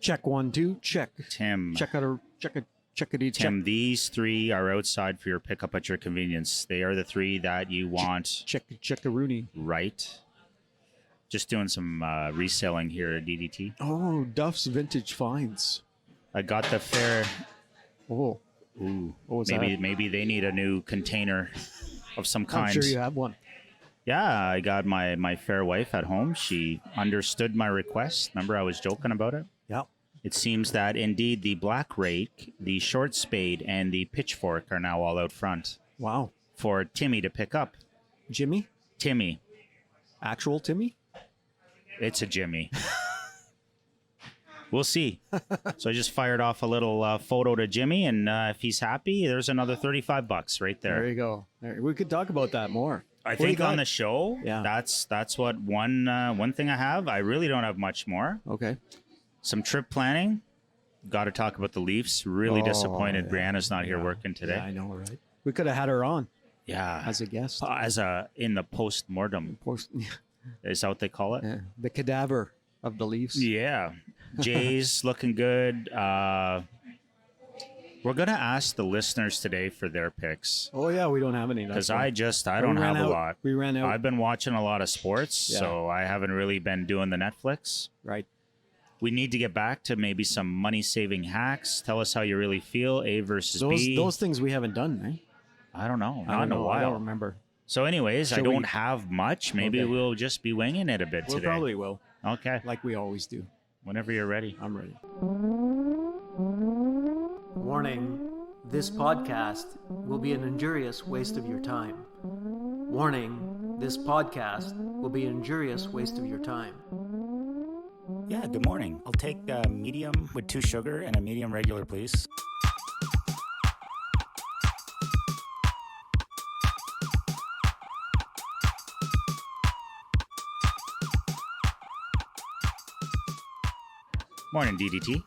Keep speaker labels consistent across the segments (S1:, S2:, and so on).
S1: Check 1, 2. Check.
S2: Tim.
S1: Checkity.
S2: Tim, these 3 are outside for your pickup at your convenience. They are the 3 that you want.
S1: Checkaroonie.
S2: Right. Just doing some reselling here at DDT.
S1: Oh, Duff's Vintage Finds.
S2: I got the fair.
S1: Oh.
S2: Ooh.
S1: What was that?
S2: Maybe they need a new container of some kind.
S1: I'm sure you have one.
S2: Yeah, I got my fair wife at home. She understood my request. Remember, I was joking about it?
S1: Yeah.
S2: It seems that indeed the black rake, the short spade, and the pitchfork are now all out front
S1: Wow.
S2: for Timmy to pick up.
S1: Jimmy?
S2: Timmy.
S1: Actual Timmy?
S2: It's a Jimmy. We'll see. So I just fired off a little photo to Jimmy, and if he's happy, there's another $35 right there.
S1: There you go. We could talk about that more.
S2: I think on the show,
S1: Yeah.
S2: that's what one thing I have. I really don't have much more.
S1: Okay.
S2: Some trip planning. Got to talk about the Leafs. Really disappointed
S1: yeah.
S2: Brianna's not here working today.
S1: Yeah, I know, right? We could have had her on
S2: Yeah.
S1: as a guest.
S2: In the post-mortem. Is that what they call it?
S1: Yeah. The cadaver of the Leafs.
S2: Yeah. Jay's looking good. We're going to ask the listeners today for their picks.
S1: Oh, yeah, we don't have any.
S2: Because I don't have a lot.
S1: We ran out.
S2: I've been watching a lot of sports,
S1: Yeah.
S2: so I haven't really been doing the Netflix.
S1: Right.
S2: We need to get back to maybe some money-saving hacks. Tell us how you really feel, A versus B.
S1: Those things we haven't done, right?
S2: I don't know.
S1: I
S2: Not in a while.
S1: I don't remember.
S2: So anyways, I
S1: Shall
S2: don't
S1: we-
S2: have much. Maybe
S1: Okay.
S2: we'll just be winging it a bit
S1: We
S2: today.
S1: probably will,
S2: Okay.
S1: like we always do.
S2: Whenever you're ready.
S1: I'm ready. Warning. This podcast will be an injurious waste of your time. Warning. This podcast will be an injurious waste of your time.
S3: Yeah, good morning. I'll take a medium with 2 sugar and a medium regular, please.
S2: Morning, DDT.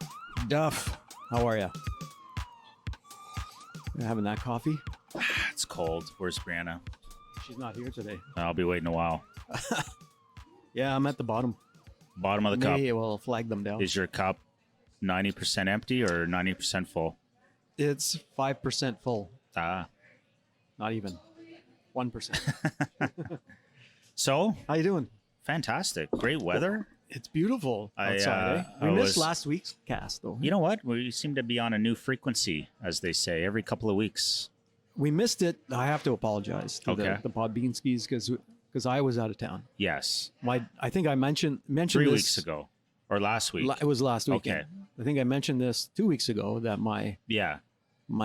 S1: Duff, how are you? You having that coffee?
S2: It's cold. Where's Brianna?
S1: She's not here today.
S2: I'll be waiting a while.
S1: Yeah, I'm at the bottom.
S2: Bottom of the cup.
S1: Maybe we'll flag them down.
S2: Is your cup 90% empty or 90% full?
S1: It's 5% full.
S2: Ah.
S1: Not even 1%.
S2: So,
S1: How you doing?
S2: fantastic. Great weather.
S1: It's beautiful
S2: I,
S1: outside.
S2: I
S1: We missed
S2: was-
S1: last week's cast, though.
S2: You know what? We seem to be on a new frequency, as they say, every couple of weeks.
S1: We missed it. I have to apologize to
S2: Okay.
S1: the Beanskis because I was out of town.
S2: Yes.
S1: I think I mentioned
S2: 3
S1: this,
S2: weeks ago. Or last week.
S1: It was last week.
S2: Okay.
S1: I think I mentioned this 2 weeks ago that my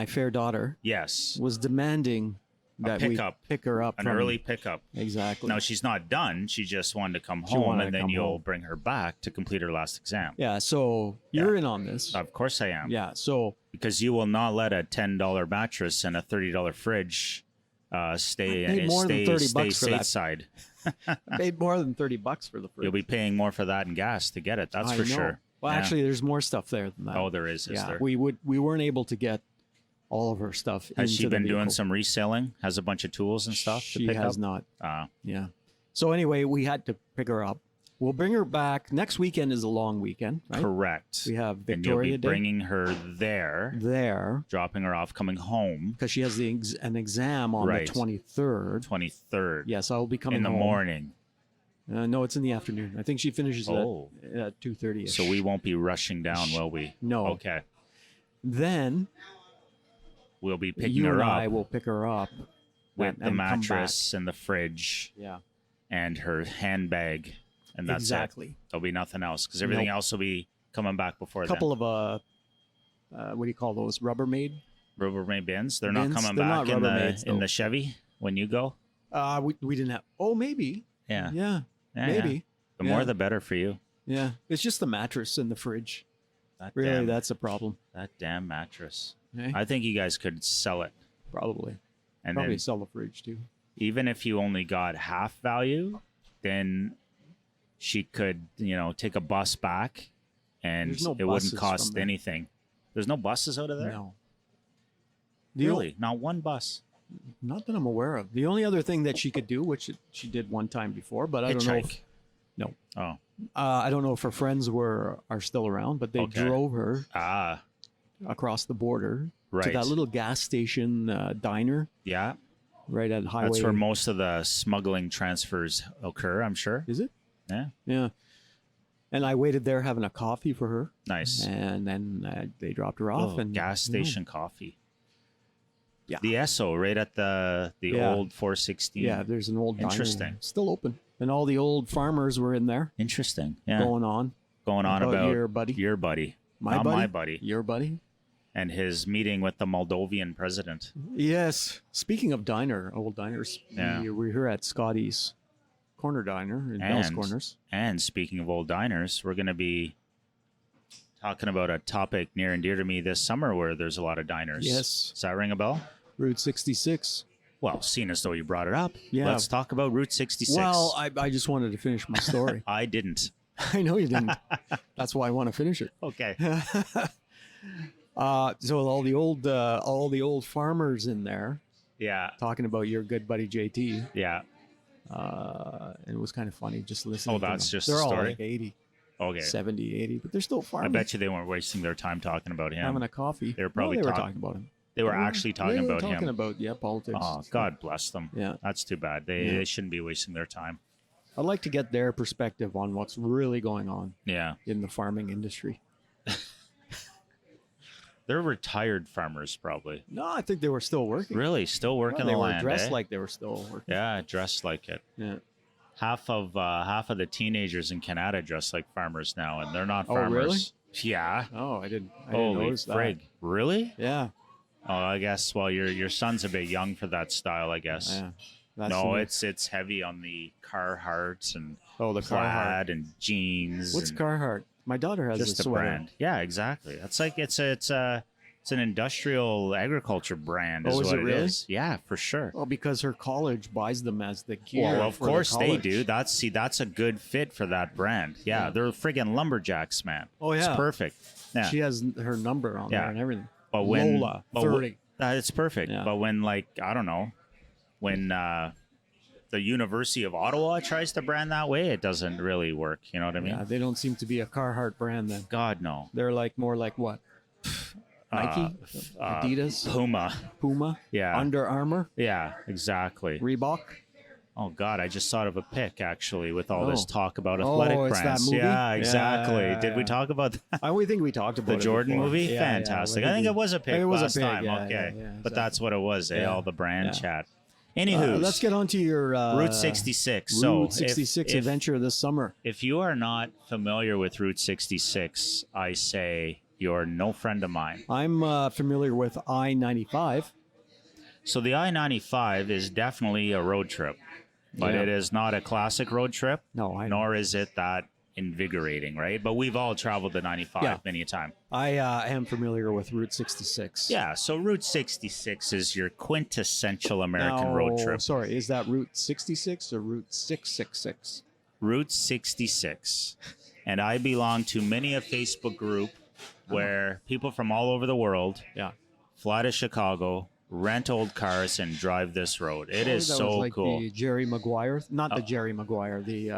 S1: fair daughter
S2: Yes.
S1: was demanding that we
S2: pickup.
S1: pick her up.
S2: An
S1: from-
S2: early pickup.
S1: Exactly.
S2: Now, she's not done. She just wanted to come
S1: She
S2: home,
S1: wanted
S2: and
S1: to
S2: then
S1: come
S2: you'll
S1: home.
S2: bring her back to complete her last exam.
S1: Yeah. So you're in on this.
S2: Of course I am.
S1: Yeah. So
S2: Because you will not let a $10 mattress and a $30 fridge stay
S1: I paid more than $30 for that.
S2: stateside.
S1: I paid more than $30 for the fridge.
S2: You'll be paying more for that in gas to get it. That's
S1: I
S2: for
S1: know.
S2: sure.
S1: Well,
S2: Yeah.
S1: actually, there's more stuff there than that.
S2: Oh, there is. Is there?
S1: We weren't able to get all of her stuff.
S2: Has she
S1: into the
S2: been doing
S1: vehicle.
S2: some reselling? Has a bunch of tools and stuff to
S1: She
S2: pick
S1: has
S2: up?
S1: not.
S2: Ah.
S1: Yeah. So anyway, we had to pick her up. We'll bring her back. Next weekend is a long weekend, right?
S2: Correct.
S1: We have
S2: And you'll
S1: Victoria
S2: be
S1: Day
S2: bringing her there,
S1: there
S2: dropping her off, coming home
S1: because she has an exam on
S2: Right.
S1: the 23rd.
S2: 23rd
S1: Yes, I'll be coming
S2: in the
S1: home.
S2: morning.
S1: No, it's in the afternoon. I think she finishes
S2: Oh.
S1: at 2:30.
S2: So we won't be rushing down, will we?
S1: No.
S2: Okay.
S1: Then
S2: We'll be picking
S1: you
S2: her
S1: and
S2: up
S1: I will pick her up
S2: with
S1: and
S2: the
S1: come back.
S2: mattress and the fridge
S1: Yeah,
S2: and her handbag. And that's
S1: exactly.
S2: it. There'll be nothing else because everything
S1: Nope.
S2: else will be coming back before
S1: A couple of what do you call those? Rubbermaid.
S2: then. Rubbermaid bins. They're
S1: Bins?
S2: not coming
S1: They're
S2: back
S1: not
S2: in
S1: Rubbermaids,
S2: the
S1: though.
S2: Chevy when you go.
S1: We didn't have. Oh, maybe.
S2: Yeah.
S1: Yeah.
S2: Yeah,
S1: Maybe.
S2: yeah. The
S1: Yeah.
S2: more the better for you.
S1: Yeah. It's just the mattress and the fridge.
S2: That
S1: Really,
S2: damn,
S1: that's a problem.
S2: that damn mattress.
S1: Eh?
S2: I think you guys could sell it.
S1: Probably.
S2: And
S1: Probably
S2: then
S1: sell the fridge too.
S2: even if you only got half value, then she could, take a bus back and
S1: There's no
S2: it wouldn't
S1: buses
S2: cost
S1: from there.
S2: anything. There's no buses out of there?
S1: No.
S2: Really? Not one bus.
S1: Not that I'm aware of. The only other thing that she could do, which she did one time before, but I don't know.
S2: Hitchhike.
S1: No.
S2: Oh.
S1: I don't know if her friends are still around, but they
S2: Okay.
S1: drove her
S2: Ah.
S1: across the border to
S2: Right.
S1: that little gas station diner
S2: Yeah.
S1: right at Highway.
S2: That's where most of the smuggling transfers occur, I'm sure.
S1: Is it?
S2: Yeah.
S1: Yeah. And I waited there having a coffee for her,
S2: Nice.
S1: and then they dropped her off.
S2: Oh,
S1: And
S2: gas station coffee.
S1: Yeah.
S2: The Esso right at the
S1: Yeah.
S2: old 416.
S1: Yeah, there's an old diner
S2: Interesting.
S1: still open, and all the old farmers were in there
S2: Interesting. Yeah.
S1: going on
S2: about
S1: your buddy,
S2: Your buddy.
S1: my
S2: Not
S1: buddy,
S2: my buddy.
S1: your buddy.
S2: And his meeting with the Moldovan president.
S1: Yes. Speaking of old diners,
S2: Yeah.
S1: we're here at Scotty's Corner Diner in Bell's Corners.
S2: And speaking of old diners, we're going to be talking about a topic near and dear to me this summer where there's a lot of diners.
S1: Yes.
S2: Does that ring a bell?
S1: Route 66.
S2: Well, seeing as though you brought it up,
S1: Yeah.
S2: let's talk about Route 66.
S1: Well, I just wanted to finish my story.
S2: I didn't.
S1: I know you didn't. That's why I want to finish it.
S2: Okay.
S1: So all the old farmers in there
S2: Yeah.
S1: talking about your good buddy JT.
S2: Yeah.
S1: And it was kind of funny just listening.
S2: Oh,
S1: to
S2: that's
S1: them.
S2: just the
S1: they're all
S2: story?
S1: like 80,
S2: Okay.
S1: 70, 80, but they're still
S2: I
S1: farming.
S2: bet you they weren't wasting their time talking about him.
S1: having a coffee.
S2: They were probably
S1: they were
S2: talk-
S1: talking about him.
S2: They were actually talking about
S1: talking
S2: him.
S1: about politics.
S2: Oh, God bless them.
S1: Yeah.
S2: That's too bad. They shouldn't be wasting their time.
S1: I'd like to get their perspective on what's really going on
S2: Yeah.
S1: in the farming industry.
S2: They're retired farmers, probably.
S1: No, I think they were still working.
S2: Really? Still working
S1: they
S2: the
S1: were
S2: land,
S1: dressed
S2: eh?
S1: like they were still working.
S2: Yeah, dressed like it.
S1: Yeah.
S2: Half of the teenagers in Canada dress like farmers now, and they're not
S1: Oh,
S2: farmers.
S1: really?
S2: Yeah.
S1: Oh, I didn't
S2: Holy
S1: notice that.
S2: frig! Really?
S1: Yeah.
S2: Oh, I guess. Well, your son's a bit young for that style, I guess.
S1: Yeah. That's
S2: No,
S1: the-
S2: it's heavy on the Carhartts and
S1: the Carhartt.
S2: plaid and jeans.
S1: What's
S2: and
S1: Carhartt? My daughter has
S2: just
S1: a
S2: a
S1: sweater.
S2: brand? Yeah, exactly. It's like it's an industrial agriculture brand.
S1: Oh, is
S2: what
S1: it really?
S2: is. Yeah, for sure.
S1: Well, because her college buys them as the gear.
S2: Well, of
S1: for the
S2: course they
S1: college.
S2: do. That's a good fit for that brand. Yeah,
S1: Yeah.
S2: they're friggin' lumberjacks, man.
S1: Oh, yeah.
S2: It's perfect. Yeah.
S1: She has her number on
S2: Yeah.
S1: there and everything.
S2: But when
S1: Lola,
S2: but
S1: 30.
S2: it's perfect.
S1: Yeah.
S2: But when, like, I don't know, when the University of Ottawa tries to brand that way, it doesn't really work. You know what I mean?
S1: Yeah, they don't seem to be a Carhartt brand then.
S2: God no.
S1: They're like more like what? Nike, Adidas, Puma,
S2: Yeah.
S1: Under Armour,
S2: Yeah, exactly.
S1: Reebok.
S2: Oh God, I just thought of a pic actually with all this
S1: Oh.
S2: talk about
S1: Oh,
S2: athletic
S1: it's that
S2: brands.
S1: movie?
S2: Yeah, exactly.
S1: Yeah.
S2: Did we talk about that?
S1: I think we talked about
S2: The
S1: it
S2: Jordan
S1: before.
S2: movie?
S1: Yeah,
S2: Fantastic.
S1: yeah,
S2: I think it was a pic
S1: it was
S2: last
S1: a pic,
S2: time.
S1: yeah,
S2: Okay.
S1: yeah,
S2: But
S1: exactly.
S2: that's what it was, eh?
S1: Yeah.
S2: All the brand
S1: Yeah.
S2: chat. Anywho,
S1: Let's get on to your
S2: Route 66. So
S1: Route 66
S2: if,
S1: adventure this summer.
S2: if you are not familiar with Route 66, I say you're no friend of mine.
S1: I'm familiar with I-95.
S2: So the I-95 is definitely a road trip, but
S1: Yeah.
S2: it is not a classic road trip.
S1: No, I know.
S2: Nor is it that invigorating, right? But we've all traveled the 95
S1: Yeah.
S2: many a time.
S1: I am familiar with Route 66.
S2: Yeah, so Route 66 is your quintessential American road trip.
S1: Sorry, is that Route 66 or Route 666?
S2: Route 66. And I belong to many a Facebook group where people from all over the world
S1: Yeah.
S2: fly to Chicago, rent old cars, and drive this road. It is
S1: that
S2: so
S1: was like
S2: cool.
S1: The Jerry Maguire, not the Jerry Maguire. The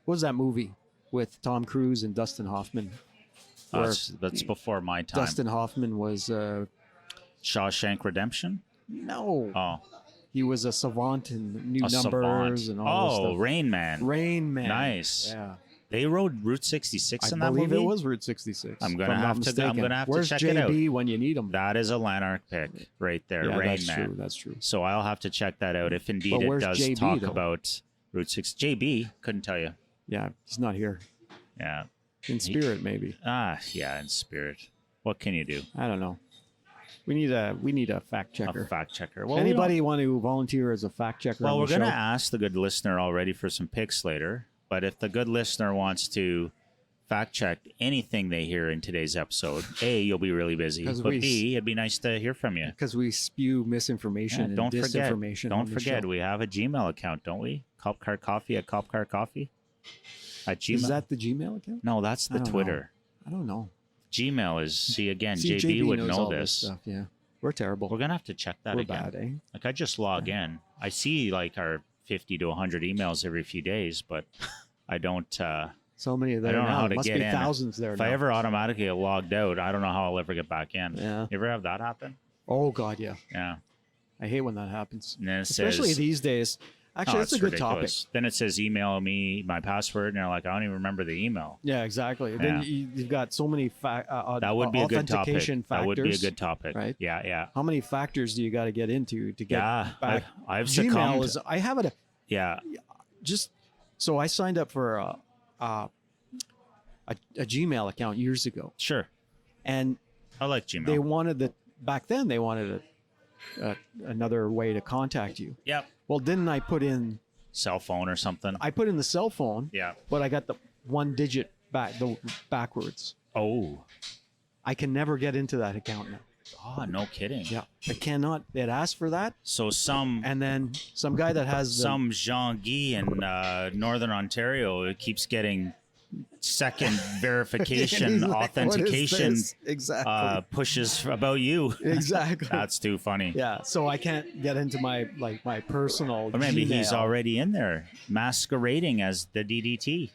S1: what was that movie with Tom Cruise and Dustin Hoffman? Where
S2: That's before my time.
S1: Dustin Hoffman was
S2: Shawshank Redemption?
S1: no,
S2: Oh,
S1: he was a savant and knew
S2: a
S1: numbers
S2: savant.
S1: and all this
S2: Oh,
S1: stuff.
S2: Rain Man.
S1: Rain Man.
S2: Nice.
S1: Yeah,
S2: They rode Route 66
S1: I
S2: in that
S1: believe
S2: movie?
S1: it was Route 66.
S2: I'm gonna
S1: if not
S2: have to- I'm
S1: mistaken.
S2: gonna have to
S1: Where's
S2: check it out.
S1: JB when you need him?
S2: That is a Lanark pick right there,
S1: Yeah,
S2: Rain
S1: that's
S2: Man.
S1: true. That's true.
S2: So I'll have to check that out if indeed
S1: But
S2: it
S1: where's
S2: does
S1: JB
S2: talk
S1: though?
S2: about Route 6. JB, couldn't tell you.
S1: Yeah, he's not here.
S2: Yeah.
S1: In spirit, maybe.
S2: Yeah, in spirit. What can you do?
S1: I don't know. We need a fact checker.
S2: A fact checker. Well,
S1: Anybody want to volunteer as a fact checker?
S2: Well,
S1: on
S2: we're
S1: the
S2: going to
S1: show?
S2: ask the good listener already for some picks later. But if the good listener wants to fact check anything they hear in today's episode, A, you'll be really busy.
S1: 'Cause
S2: But
S1: we-
S2: B, it'd be nice to hear from you.
S1: because we spew misinformation and
S2: don't forget.
S1: disinformation.
S2: Don't
S1: on the
S2: forget,
S1: show.
S2: we have a Gmail account, don't we? Copcar at Copcar at Gmail.
S1: Is that the Gmail account?
S2: No, that's
S1: I
S2: the
S1: don't know.
S2: Twitter.
S1: I don't know.
S2: Gmail is, see, again,
S1: See,
S2: JB would
S1: knows
S2: know
S1: all
S2: this.
S1: stuff. Yeah, we're terrible.
S2: We're going to have to check that
S1: We're
S2: again.
S1: bad, eh?
S2: Like, I just log in. I see, like, our 50 to 100 emails every few days, but I don't.
S4: So many
S2: I
S4: there
S2: don't know
S4: now.
S2: how to
S4: Must
S2: get
S4: be
S2: in.
S4: thousands there
S2: If
S4: now.
S2: I ever automatically get logged out, I don't know how I'll ever get back in.
S4: Yeah.
S2: You ever have that happen?
S4: Oh God, yeah.
S2: Yeah.
S4: I hate when that happens.
S2: And then it
S4: Especially
S2: says,
S4: these days. Actually, that's
S2: it's
S4: a good
S2: ridiculous. Then it says email me my password, and you're like, I don't even remember the email.
S4: topic. Yeah, exactly.
S2: Yeah.
S4: Then you've got so many
S2: That would be a good topic.
S4: authentication factors.
S2: That would be a good topic.
S4: Right?
S2: Yeah, yeah.
S4: How many factors do you got to get into to get
S2: Yeah,
S4: back?
S2: I've
S4: Gmail
S2: succumbed.
S4: is. I have it.
S2: Yeah,
S4: Just so I signed up for a Gmail account years ago,
S2: sure.
S4: and
S2: I like Gmail.
S4: they wanted back then they wanted another way to contact you.
S2: Yep.
S4: Well, didn't I put in?
S2: Cell phone or something.
S4: I put in the cell phone.
S2: Yeah.
S4: But I got the one digit backwards.
S2: Oh.
S4: I can never get into that account now.
S2: Oh, no kidding.
S4: Yeah, I cannot. It asked for that,
S2: So some
S4: and then some guy that has
S2: Jean-Guy in Northern Ontario keeps getting second verification,
S4: He's like, "What is
S2: authentication
S4: this?" Exactly.
S2: pushes about you.
S4: Exactly.
S2: That's too funny.
S4: Yeah, so I can't get into my personal.
S2: Or maybe
S4: Gmail.
S2: he's already in there masquerading as the DDT.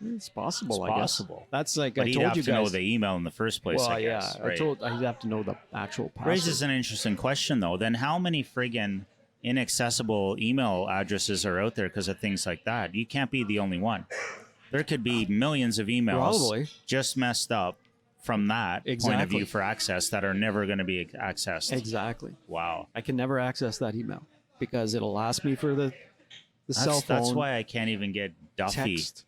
S4: It's possible.
S2: It's
S4: I
S2: possible.
S4: guess that's like
S2: But
S4: I
S2: he'd
S4: told
S2: have
S4: you
S2: to
S4: guys.
S2: know the email in the first place,
S4: well,
S2: I guess.
S4: yeah,
S2: Right?
S4: I'd have to know the actual password.
S2: Raises an interesting question, though. Then how many friggin' inaccessible email addresses are out there because of things like that? You can't be the only one. There could be millions of emails
S4: Probably.
S2: just messed up from that point of
S4: Exactly.
S2: view for access that are never going to be accessed.
S4: Exactly.
S2: Wow.
S4: I can never access that email because it'll ask me for the cell phone.
S2: That's why I can't even get Duffy.
S4: text.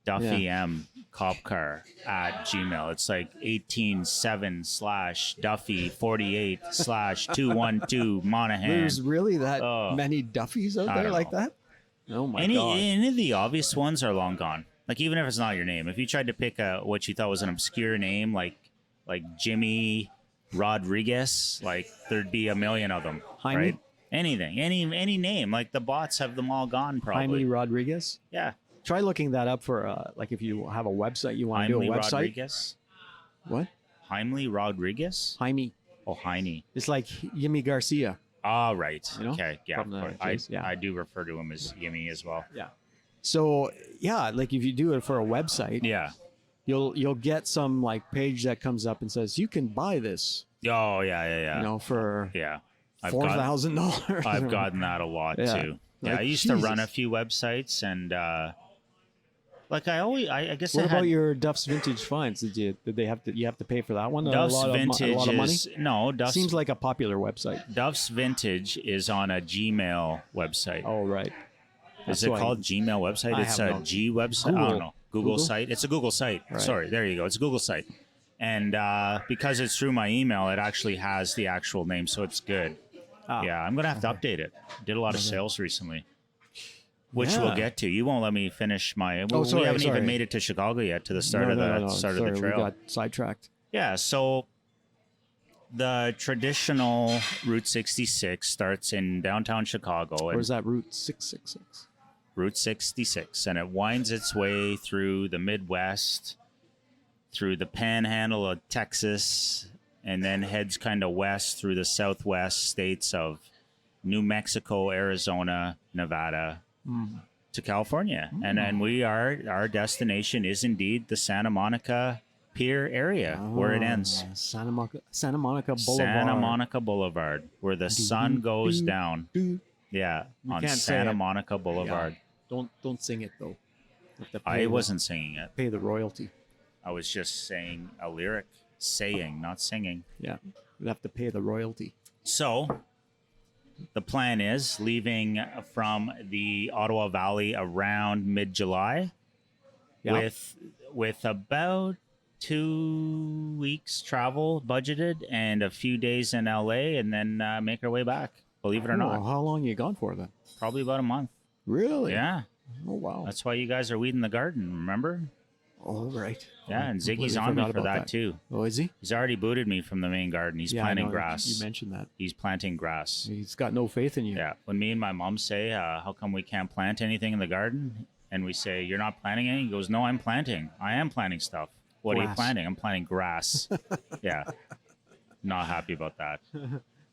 S2: Duffy
S4: Yeah.
S2: M Cop Car at Gmail. It's like 187/Duffy48/212 Monahan.
S4: There's really that
S2: Oh.
S4: many Duffies out
S2: I
S4: there
S2: don't
S4: like
S2: know.
S4: that? Oh my
S2: Any
S4: God.
S2: of the obvious ones are long gone. Like even if it's not your name, if you tried to pick what you thought was an obscure name, like Jimmy Rodriguez, like there'd be a million of them.
S4: Jaime?
S2: Right? Anything, any name. Like the bots have them all gone. Probably.
S4: Jaime Rodriguez?
S2: Yeah.
S4: Try looking that up for like if you have a website, you want to do a
S2: Jaime
S4: website.
S2: Rodriguez.
S4: What?
S2: Jaime Rodriguez.
S4: Jaime.
S2: Oh, Heine.
S4: It's like Yimi Garcia.
S2: Ah, right.
S4: You know,
S2: Okay, yeah.
S4: from
S2: Of
S4: the
S2: course.
S4: case, yeah.
S2: I do refer to him as Yimmy as well.
S4: Yeah. So yeah, like if you do it for a website,
S2: Yeah.
S4: you'll get some like page that comes up and says you can buy this,
S2: Oh, yeah.
S4: you know, for
S2: Yeah.
S4: $4,000.
S2: I've gotten that a lot
S4: Yeah.
S2: too. Yeah,
S4: Like,
S2: I used to run a
S4: Jesus.
S2: few websites and like I guess
S4: What
S2: I
S4: about
S2: had
S4: your Duff's Vintage Finds? You have to pay for that one?
S2: Duff's
S4: a lot
S2: Vintage
S4: of money.
S2: is no Duff's
S4: Seems like a popular website.
S2: Duff's Vintage is on a Gmail website.
S4: Oh right.
S2: Is
S4: That's
S2: it
S4: why-
S2: called Gmail website?
S4: I
S2: It's
S4: have
S2: a
S4: no-
S2: G website. I
S4: Google.
S2: don't know. Google
S4: Google?
S2: site. It's a Google site.
S4: Right.
S2: Sorry, there you go. It's a Google site. And because it's through my email, it actually has the actual name, so it's good.
S4: Ah.
S2: Yeah, I'm gonna have to update it. Did a lot of sales recently, which
S4: Yeah.
S2: we'll get to. You won't let me finish my.
S4: Oh,
S2: we
S4: sorry,
S2: haven't
S4: sorry.
S2: even made it to Chicago yet. To the start
S4: No,
S2: of the
S4: no.
S2: start
S4: Sorry,
S2: of the trail.
S4: We got sidetracked.
S2: Yeah, so the traditional Route 66 starts in downtown Chicago.
S4: Or
S2: And
S4: is that Route 666?
S2: Route 66, and it winds its way through the Midwest, through the panhandle of Texas, and then heads kind of west through the southwest states of New Mexico, Arizona, Nevada, to California. And then our destination is indeed the Santa Monica Pier area where it ends.
S4: Santa Monica Boulevard.
S2: Santa Monica Boulevard, where the sun goes down.
S4: Doo.
S2: Yeah, on
S4: can't say
S2: Santa
S4: it.
S2: Monica Boulevard.
S4: Don't sing it though. You have to
S2: I
S4: pay
S2: wasn't singing it.
S4: pay the royalty.
S2: I was just saying a lyric, saying, not singing.
S4: Yeah, you have to pay the royalty.
S2: So, the plan is leaving from the Ottawa Valley around mid-July,
S4: Yeah.
S2: with about 2 weeks travel budgeted and a few days in LA, and then make our way back. Believe it or
S4: Oh,
S2: not,
S4: how long you gone for then?
S2: probably about a month.
S4: Really?
S2: Yeah,
S4: Oh wow.
S2: that's why you guys are weeding the garden. Remember?
S4: All right.
S2: Yeah, and
S4: Completely
S2: Ziggy's on me
S4: forgot
S2: for
S4: about
S2: that too.
S4: Oh, is he?
S2: He's already booted me from the main garden. He's
S4: Yeah, I
S2: planting
S4: know,
S2: grass.
S4: You mentioned that.
S2: He's planting grass.
S4: He's got no faith in you.
S2: Yeah. When me and my mom say, how come we can't plant anything in the garden? And we say, you're not planting any? He goes, no, I'm planting. I am planting stuff. What are you
S4: Grass.
S2: planting? I'm planting grass. Yeah. Not happy about that.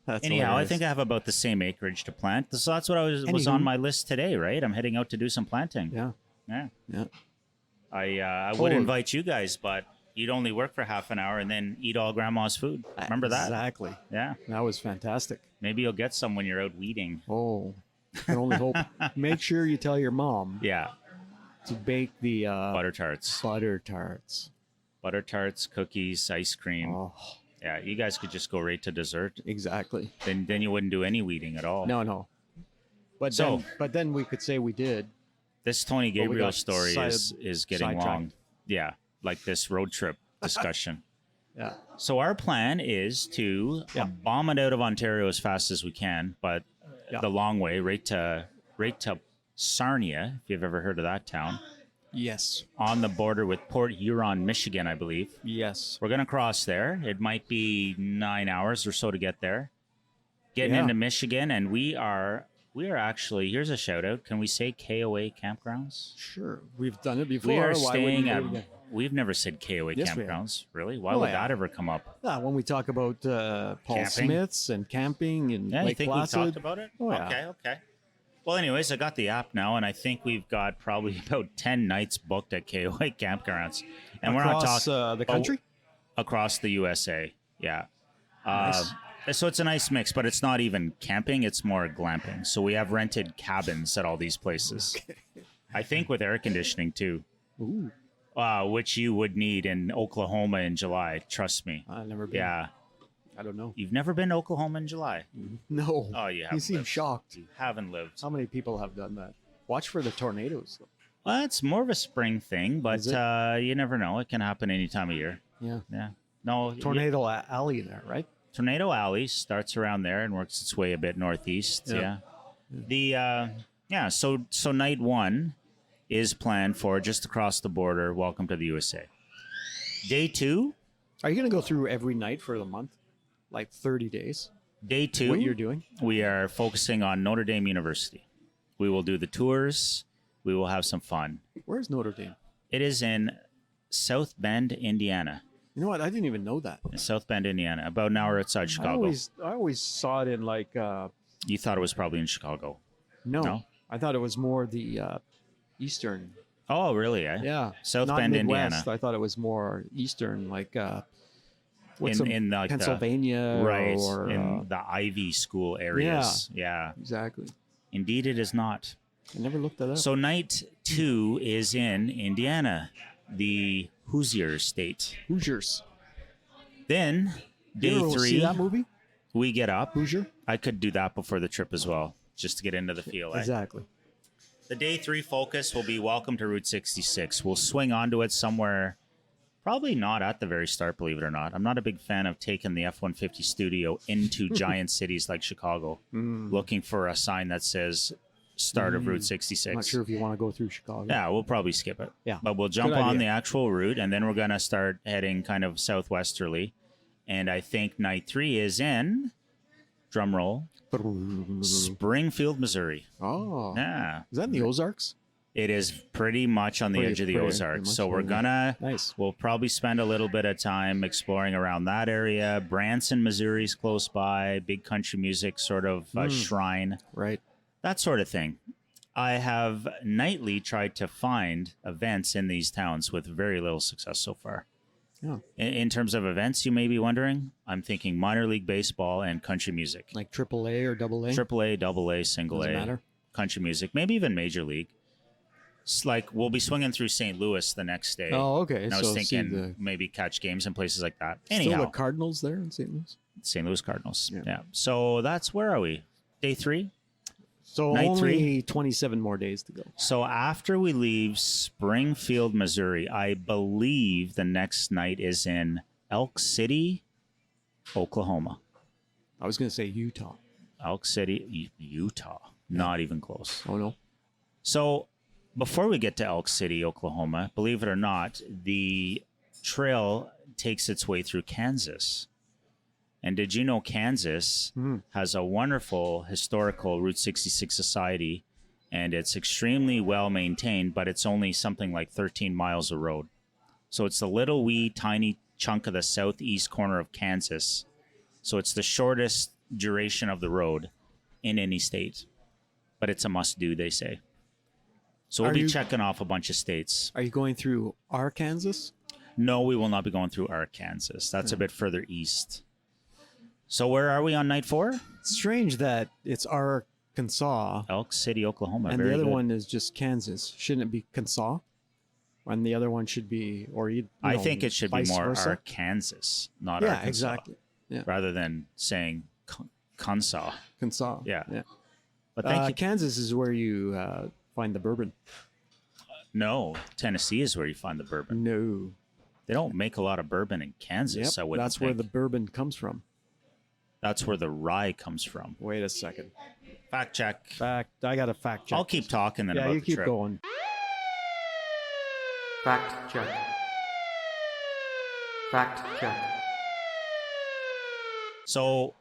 S4: That's
S2: Anyhow, I
S4: hilarious.
S2: think I have about the same acreage to plant. So that's what was
S4: Anywho.
S2: on my list today, right? I'm heading out to do some planting.
S4: Yeah.
S2: Yeah.
S4: Yeah.
S2: I would invite you guys, but you'd only work for half an hour and then eat all grandma's food. Remember that?
S4: Exactly.
S2: Yeah.
S4: That was fantastic.
S2: Maybe you'll get some when you're out weeding.
S4: Oh, I can only hope. Make sure you tell your mom
S2: Yeah.
S4: to bake the
S2: Butter tarts.
S4: butter tarts.
S2: Butter tarts, cookies, ice cream.
S4: Oh,
S2: Yeah, you guys could just go right to dessert.
S4: exactly.
S2: Then you wouldn't do any weeding at all.
S4: No. But then we could say we did.
S2: This Tony
S4: we
S2: Gabriel
S4: got
S2: story is getting
S4: sidetracked.
S2: long. Yeah, like this road trip discussion.
S4: Yeah.
S2: So our plan is to
S4: Yeah.
S2: bomb it out of Ontario as fast as we can, but
S4: Yeah.
S2: the long way, right to Sarnia, if you've ever heard of that town,
S4: Yes.
S2: on the border with Port Huron, Michigan, I believe.
S4: Yes.
S2: We're gonna cross there. It might be 9 hours or so to get there. Getting
S4: Yeah.
S2: into Michigan, and we are actually, here's a shout out. Can we say KOA campgrounds?
S4: Sure. We've done it before.
S2: We are
S4: Why
S2: staying
S4: wouldn't we
S2: at.
S4: do it again?
S2: We've never said KOA
S4: Yes, we have.
S2: campgrounds. Really? Why
S4: Oh,
S2: would
S4: yeah.
S2: that ever come up?
S4: Yeah, when we talk about Paul
S2: Camping?
S4: Smith's and camping and
S2: Yeah, you
S4: Lake
S2: think
S4: Placid.
S2: we talked about it?
S4: Oh, yeah.
S2: Okay. Well, anyways, I got the app now, and I think we've got probably about 10 nights booked at KOA campgrounds. And we're not
S4: Across
S2: talking
S4: the country.
S2: across the USA. Yeah.
S4: Nice.
S2: So it's a nice mix, but it's not even camping, it's more glamping. So we have rented cabins at all these places. I think with air conditioning too.
S4: Ooh,
S2: Which you would need in Oklahoma in July. Trust me.
S4: I've never been.
S2: Yeah.
S4: I don't know.
S2: You've never been to Oklahoma in July?
S4: No.
S2: Oh, you
S4: You
S2: haven't
S4: seem
S2: lived.
S4: shocked.
S2: You haven't lived.
S4: How many people have done that? Watch for the tornadoes.
S2: Well, it's more of a spring thing, but
S4: Is it?
S2: you never know. It can happen any time of year.
S4: Yeah.
S2: Yeah. No.
S4: Tornado alley there, right?
S2: Tornado Alley starts around there and works its way a bit northeast.
S4: Yeah.
S2: Yeah. So night one is planned for just across the border. Welcome to the USA. Day two.
S4: Are you going to go through every night for the month? Like 30 days?
S2: Day two.
S4: What you're doing?
S2: We are focusing on Notre Dame University. We will do the tours. We will have some fun.
S4: Where's Notre Dame?
S2: It is in South Bend, Indiana.
S4: You know what? I didn't even know that.
S2: South Bend, Indiana, about an hour outside Chicago.
S4: I always saw it in like
S2: You thought it was probably in Chicago.
S4: no. I thought it was more the eastern.
S2: Oh, really? Eh?
S4: Yeah.
S2: South
S4: Not
S2: Bend,
S4: Midwest.
S2: Indiana.
S4: I thought it was more eastern, like what's
S2: In like the-
S4: Pennsylvania,
S2: Right,
S4: Or,
S2: in the Ivy School areas. Yeah.
S4: exactly.
S2: Indeed, it is not.
S4: I never looked that up.
S2: So night two is in Indiana, the Hoosier state.
S4: Hoosiers.
S2: Then
S4: You
S2: day
S4: ever
S2: three,
S4: see that movie?
S2: we get up.
S4: Hoosier.
S2: I could do that before the trip as well, just to get into the feel. Eh?
S4: Exactly.
S2: The day three focus will be welcome to Route 66. We'll swing onto it somewhere, probably not at the very start, believe it or not. I'm not a big fan of taking the F-150 studio into giant cities like Chicago, looking for a sign that says start of Route 66.
S4: I'm not sure if you want to go through Chicago.
S2: Yeah, we'll probably skip it.
S4: Yeah.
S2: But we'll jump
S4: Good
S2: on
S4: idea.
S2: the actual route, and then we're going to start heading kind of southwesterly. And I think night three is in, drum roll, Springfield, Missouri.
S4: Oh.
S2: Yeah.
S4: Is that in the Ozarks?
S2: It is pretty much on the
S4: Pretty-
S2: edge of the
S4: pretty-
S2: Ozarks.
S4: pretty
S2: So
S4: much,
S2: we're
S4: yeah.
S2: gonna
S4: Nice.
S2: we'll probably spend a little bit of time exploring around that area. Branson, Missouri's close by, big country music sort of shrine,
S4: Right.
S2: that sort of thing. I have nightly tried to find events in these towns with very little success so far.
S4: Yeah.
S2: In terms of events, you may be wondering, I'm thinking minor league baseball and country music.
S4: Like AAA or AA?
S2: AAA, AA, single
S4: Doesn't
S2: A,
S4: matter.
S2: country music, maybe even major league. It's like we'll be swinging through St. Louis the next day.
S4: Oh, okay.
S2: And I was
S4: So
S2: thinking
S4: see the,
S2: maybe catch games in places like that.
S4: still
S2: Anyhow,
S4: the Cardinals there in St. Louis?
S2: St. Louis Cardinals.
S4: Yeah.
S2: Yeah. So that's where are we? Day three.
S4: So
S2: Night
S4: only
S2: three.
S4: 27 more days to go.
S2: So after we leave Springfield, Missouri, I believe the next night is in Elk City, Oklahoma.
S4: I was going to say Utah.
S2: Elk City, Utah. Not even close.
S4: Oh, no.
S2: So before we get to Elk City, Oklahoma, believe it or not, the trail takes its way through Kansas. And did you know Kansas has a wonderful historical Route 66 society, and it's extremely well maintained, but it's only something like 13 miles of road. So it's a little wee tiny chunk of the southeast corner of Kansas. So it's the shortest duration of the road in any state. But it's a must-do, they say. So we'll
S4: Are
S2: be
S4: you-
S2: checking off a bunch of states.
S4: Are you going through Arkansas?
S2: No, we will not be going through Arkansas. That's a bit further east. So where are we on night 4?
S4: Strange that it's Arkansas
S2: Elk City, Oklahoma.
S4: and
S2: Very
S4: the other
S2: good.
S4: one is just Kansas. Shouldn't it be Kansas? And the other one should be,
S2: I think it should be
S4: vice
S2: more
S4: versa.
S2: Arkansas, not
S4: Yeah,
S2: Arkansas.
S4: exactly. Yeah,
S2: Rather than saying Kansas.
S4: Kansas.
S2: Yeah. But thank you.
S4: Kansas is where you find the bourbon.
S2: No, Tennessee is where you find the bourbon.
S4: No.
S2: They don't make a lot of bourbon in Kansas. I wouldn't
S4: that's where
S2: think.
S4: the bourbon comes from.
S2: That's where the rye comes from.
S4: Wait a second.
S2: Fact check.
S4: I got a fact check.
S2: I'll keep talking then
S4: Yeah,
S2: about
S4: you
S2: the
S4: keep
S2: trip.
S4: going.
S1: Fact check. Fact check.
S2: So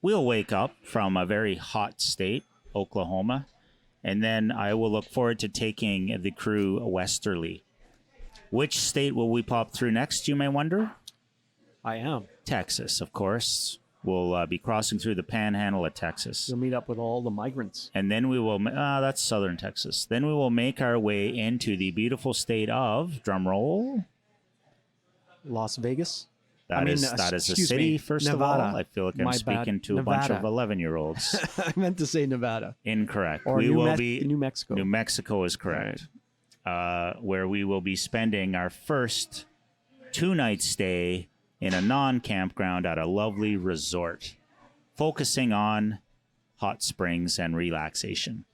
S2: we'll wake up from a very hot state, Oklahoma, and then I will look forward to taking the crew westerly. Which state will we pop through next, you may wonder?
S4: I am.
S2: Texas, of course. We'll be crossing through the panhandle of Texas.
S4: You'll meet up with all the migrants.
S2: And then we will, that's southern Texas. Then we will make our way into the beautiful state of, drum roll,
S4: Las Vegas.
S2: that is a
S4: excuse
S2: city,
S4: me,
S2: first
S4: Nevada.
S2: of all. I feel like I'm
S4: My bad.
S2: speaking to a bunch of
S4: Nevada.
S2: 11-year-olds.
S4: I meant to say Nevada.
S2: Incorrect.
S4: Or
S2: We
S4: New,
S2: will be
S4: New Mexico.
S2: New Mexico is correct. Where we will be spending our first 2-night stay in a non-campground at a lovely resort, focusing on hot springs and relaxation.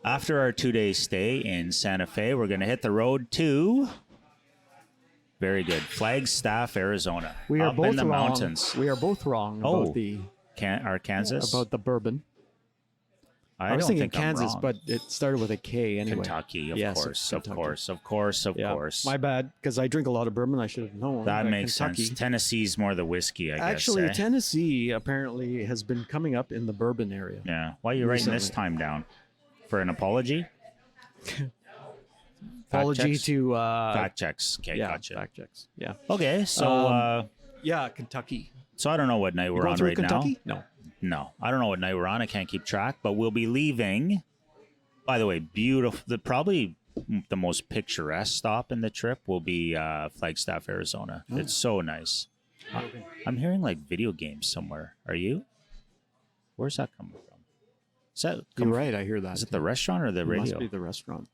S2: After our 2-day stay in Santa Fe, we're going to hit the road to, very good, Flagstaff, Arizona.
S4: We are
S2: up
S4: both
S2: in the
S4: wrong.
S2: mountains.
S4: We are both wrong
S2: Oh,
S4: about the
S2: Arkansas?
S4: about the bourbon.
S2: I
S4: was
S2: don't
S4: thinking
S2: think I'm
S4: Kansas,
S2: wrong.
S4: but it started with a K anyway.
S2: Kentucky, of
S4: Yes,
S2: course, of
S4: Kentucky.
S2: course, of course, of
S4: Yeah,
S2: course.
S4: my bad, because I drink a lot of bourbon. I should have known.
S2: That
S4: but
S2: makes
S4: Kentucky.
S2: sense. Tennessee's more the whiskey, I
S4: Actually,
S2: guess. eh?
S4: Tennessee apparently has been coming up in the bourbon area.
S2: Yeah. Why are you writing this
S4: Recently.
S2: time down? For an apology?
S4: Apology
S2: checks?
S4: to
S2: Fact checks. Okay,
S4: yeah,
S2: gotcha.
S4: fact checks. Yeah,
S2: Okay, so
S4: yeah, Kentucky.
S2: so I don't know what night
S4: You
S2: we're
S4: going
S2: on
S4: through
S2: right
S4: Kentucky?
S2: now. No, I don't know what night we're on. I can't keep track, but we'll be leaving. By the way, beautiful. Probably the most picturesque stop in the trip will be Flagstaff, Arizona.
S4: Oh.
S2: It's so nice. I'm hearing like video games somewhere. Are you? Where's that coming from? Is that
S4: You're
S2: coming
S4: right. I hear that.
S2: Is it the restaurant or the
S4: It
S2: radio?
S4: must be the restaurant.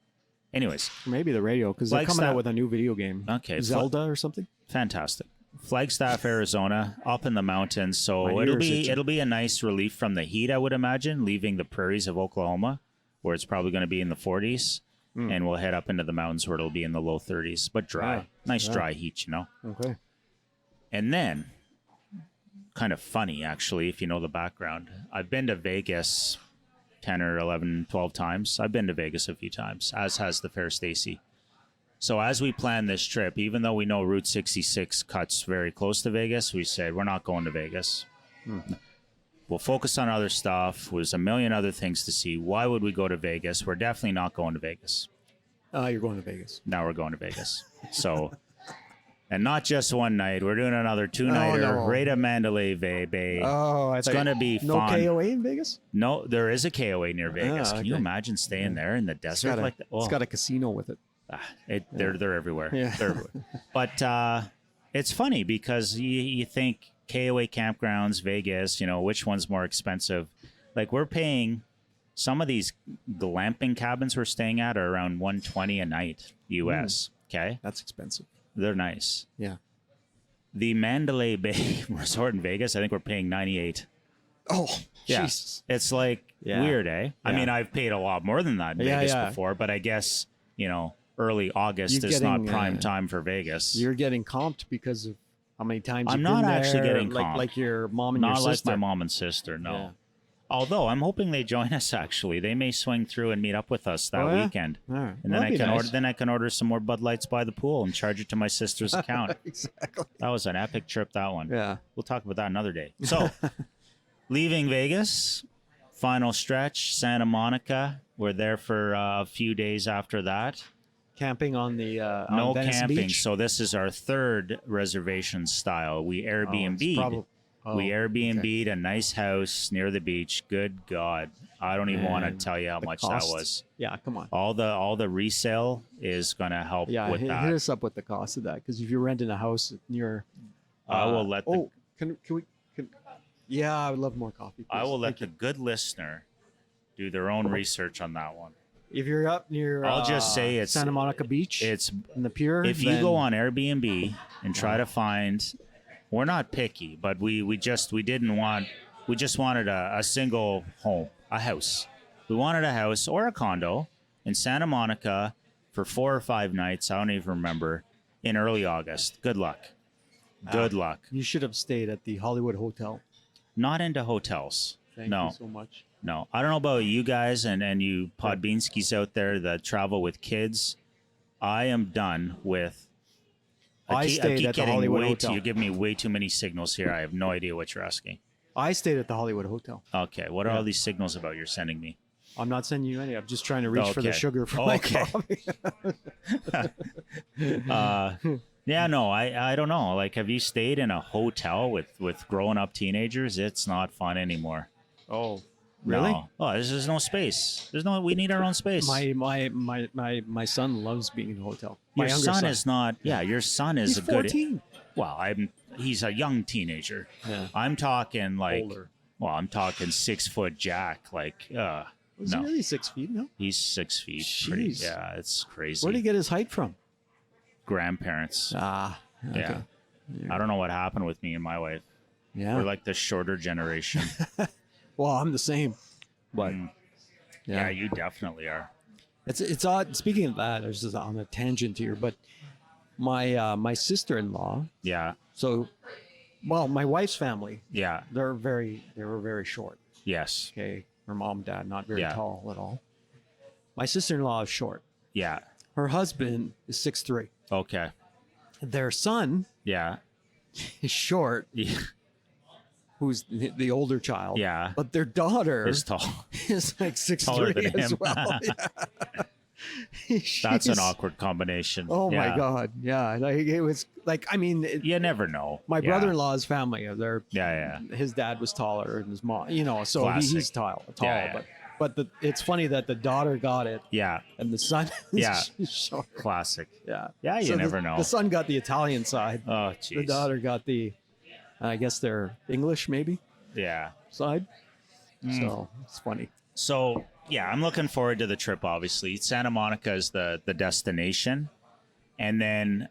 S2: Anyways,
S4: Maybe the radio, because they're coming
S2: Flagstaff-
S4: out with a new video game.
S2: Okay,
S4: Zelda or something.
S2: fantastic. Flagstaff, Arizona, up in the mountains.
S4: My
S2: So
S4: ears itching.
S2: it'll be a nice relief from the heat, I would imagine, leaving the prairies of Oklahoma, where it's probably going to be in the 40s, and we'll head up into the mountains where it'll be in the low 30s, but dry.
S4: Yeah,
S2: Nice
S4: yeah.
S2: dry heat, you know.
S4: Okay.
S2: And then, kind of funny actually, if you know the background, I've been to Vegas 10 or 11, 12 times. I've been to Vegas a few times, as has the fair Stacy. So as we plan this trip, even though we know Route 66 cuts very close to Vegas, we said we're not going to Vegas. We'll focus on other stuff. There's a million other things to see. Why would we go to Vegas? We're definitely not going to Vegas.
S4: You're going to Vegas.
S2: Now we're going to Vegas. So, and not just one night. We're doing another 2-nighter
S4: no.
S2: right at Mandalay Bay.
S4: Oh,
S2: It's gonna be
S4: no
S2: fun.
S4: KOA in Vegas.
S2: No, there is a KOA near Vegas. Can you
S4: okay.
S2: imagine staying there in the desert like that?
S4: It's got a casino with it.
S2: They're everywhere.
S4: Yeah.
S2: They're everywhere. But it's funny because you think KOA campgrounds, Vegas, which one's more expensive? Like we're paying some of these glamping cabins we're staying at are around $120 a night US. Okay,
S4: That's expensive.
S2: they're nice.
S4: Yeah.
S2: The Mandalay Bay Resort in Vegas, I think we're paying $98.
S4: Oh,
S2: Yeah.
S4: Jesus.
S2: It's like
S4: Yeah.
S2: weird, eh? I
S4: Yeah.
S2: mean, I've paid a lot more than that in
S4: Yeah,
S2: Vegas
S4: yeah.
S2: before, but I guess, early August
S4: You're
S2: is not
S4: getting,
S2: prime time for Vegas.
S4: You're getting comped because of how many times
S2: I'm
S4: you've
S2: not
S4: been
S2: actually
S4: there,
S2: getting
S4: like
S2: comped.
S4: like your mom and
S2: Not
S4: your
S2: like
S4: sister.
S2: my mom and sister, no.
S4: Yeah.
S2: Although I'm hoping they join us actually. They may swing through and meet up with us that
S4: Oh, yeah?
S2: weekend.
S4: All right.
S2: And then
S4: That'd
S2: I
S4: be
S2: can
S4: nice.
S2: order some more Bud Lights by the pool and charge it to my sister's account.
S4: Exactly.
S2: That was an epic trip, that one.
S4: Yeah.
S2: We'll talk about that another day. So, leaving Vegas, final stretch, Santa Monica. We're there for a few days after that.
S4: Camping on the
S2: No
S4: on Venice
S2: camping.
S4: Beach.
S2: So this is our third reservation style. We
S4: Oh,
S2: Airbnb.
S4: it's
S2: We Airbnb'd a nice house near the beach. Good God. I don't even want to
S4: Man,
S2: tell you how
S4: the
S2: much
S4: cost.
S2: that was.
S4: Yeah, come on.
S2: All the resale is going to help
S4: Yeah,
S2: with
S4: hit
S2: that.
S4: us up with the cost of that, because if you're renting a house near,
S2: I will let the
S4: oh, can we? Yeah, I would love more coffee.
S2: I
S4: please.
S2: will let
S4: Thank
S2: the
S4: you.
S2: good listener do their own research on that one.
S4: If you're up near,
S2: I'll just say it's
S4: Santa Monica Beach.
S2: It's
S4: in the pier.
S2: if you
S4: then-
S2: go on Airbnb and try to find, we're not picky, but we just wanted a single home, a house. We wanted a house or a condo in Santa Monica for 4 or 5 nights. I don't even remember, in early August. Good luck. Good luck.
S4: you should have stayed at the Hollywood Hotel.
S2: Not into hotels.
S4: Thank
S2: No.
S4: you so much.
S2: No, I don't know about you guys and you Beanskis out there that travel with kids. I am done with.
S4: I stayed at the
S2: getting
S4: Hollywood
S2: way
S4: Hotel.
S2: You're giving me way too many signals here. I have no idea what you're asking.
S4: I stayed at the Hollywood Hotel.
S2: Okay, what are all these signals about you're sending me?
S4: I'm not sending you any. I'm just trying to reach for the
S2: Okay.
S4: sugar for my
S2: Okay.
S4: coffee.
S2: Yeah, no, I don't know. Like, have you stayed in a hotel with grown up teenagers? It's not fun anymore.
S4: Oh, really?
S2: No. Oh, there's no space. We need our own space.
S4: My son loves being in a hotel. My
S2: Your
S4: younger
S2: son is not. Yeah, your son is
S4: He's
S2: a good.
S4: 14.
S2: Well, he's a young teenager.
S4: Yeah.
S2: I'm talking like.
S4: Older.
S2: Well, I'm talking 6 foot Jack. Like,
S4: Was
S2: no,
S4: he really 6 feet? No.
S2: he's 6 feet. Pretty,
S4: Jeez.
S2: yeah, it's crazy.
S4: Where did he get his height from?
S2: Grandparents.
S4: Ah. Okay.
S2: Yeah. I don't know what happened with me and my wife.
S4: Yeah.
S2: We're like the shorter generation.
S4: Well, I'm the same. But
S2: Yeah, you definitely are.
S4: it's odd. Speaking of that, I was just on a tangent here, but my sister-in-law.
S2: Yeah,
S4: My wife's family.
S2: yeah,
S4: They were very short.
S2: yes,
S4: Okay, her mom, dad, not very
S2: Yeah.
S4: tall at all. My sister-in-law is short.
S2: yeah.
S4: Her husband is 6'3".
S2: Okay,
S4: Their son
S2: yeah,
S4: is short,
S2: yeah.
S4: who's the older child.
S2: Yeah.
S4: But their daughter
S2: It's tall.
S4: is like 6'3"
S2: Taller than
S4: as
S2: him.
S4: well. Yeah.
S2: That's an
S4: She's-
S2: awkward combination.
S4: Oh
S2: Yeah.
S4: my God! Yeah, like it was like
S2: You never know.
S4: my
S2: Yeah.
S4: brother-in-law's family.
S2: Yeah,
S4: His dad was taller and his mom, so
S2: Classic.
S4: he's tall.
S2: Yeah.
S4: But it's funny that the daughter got it
S2: Yeah,
S4: and the son
S2: Yeah.
S4: is short.
S2: classic.
S4: Yeah.
S2: Yeah, you never know.
S4: The son got the Italian side.
S2: Oh,
S4: The
S2: jeez.
S4: daughter got the, I guess they're English maybe
S2: Yeah.
S4: side. So it's funny.
S2: So yeah, I'm looking forward to the trip. Obviously, Santa Monica is the destination, and then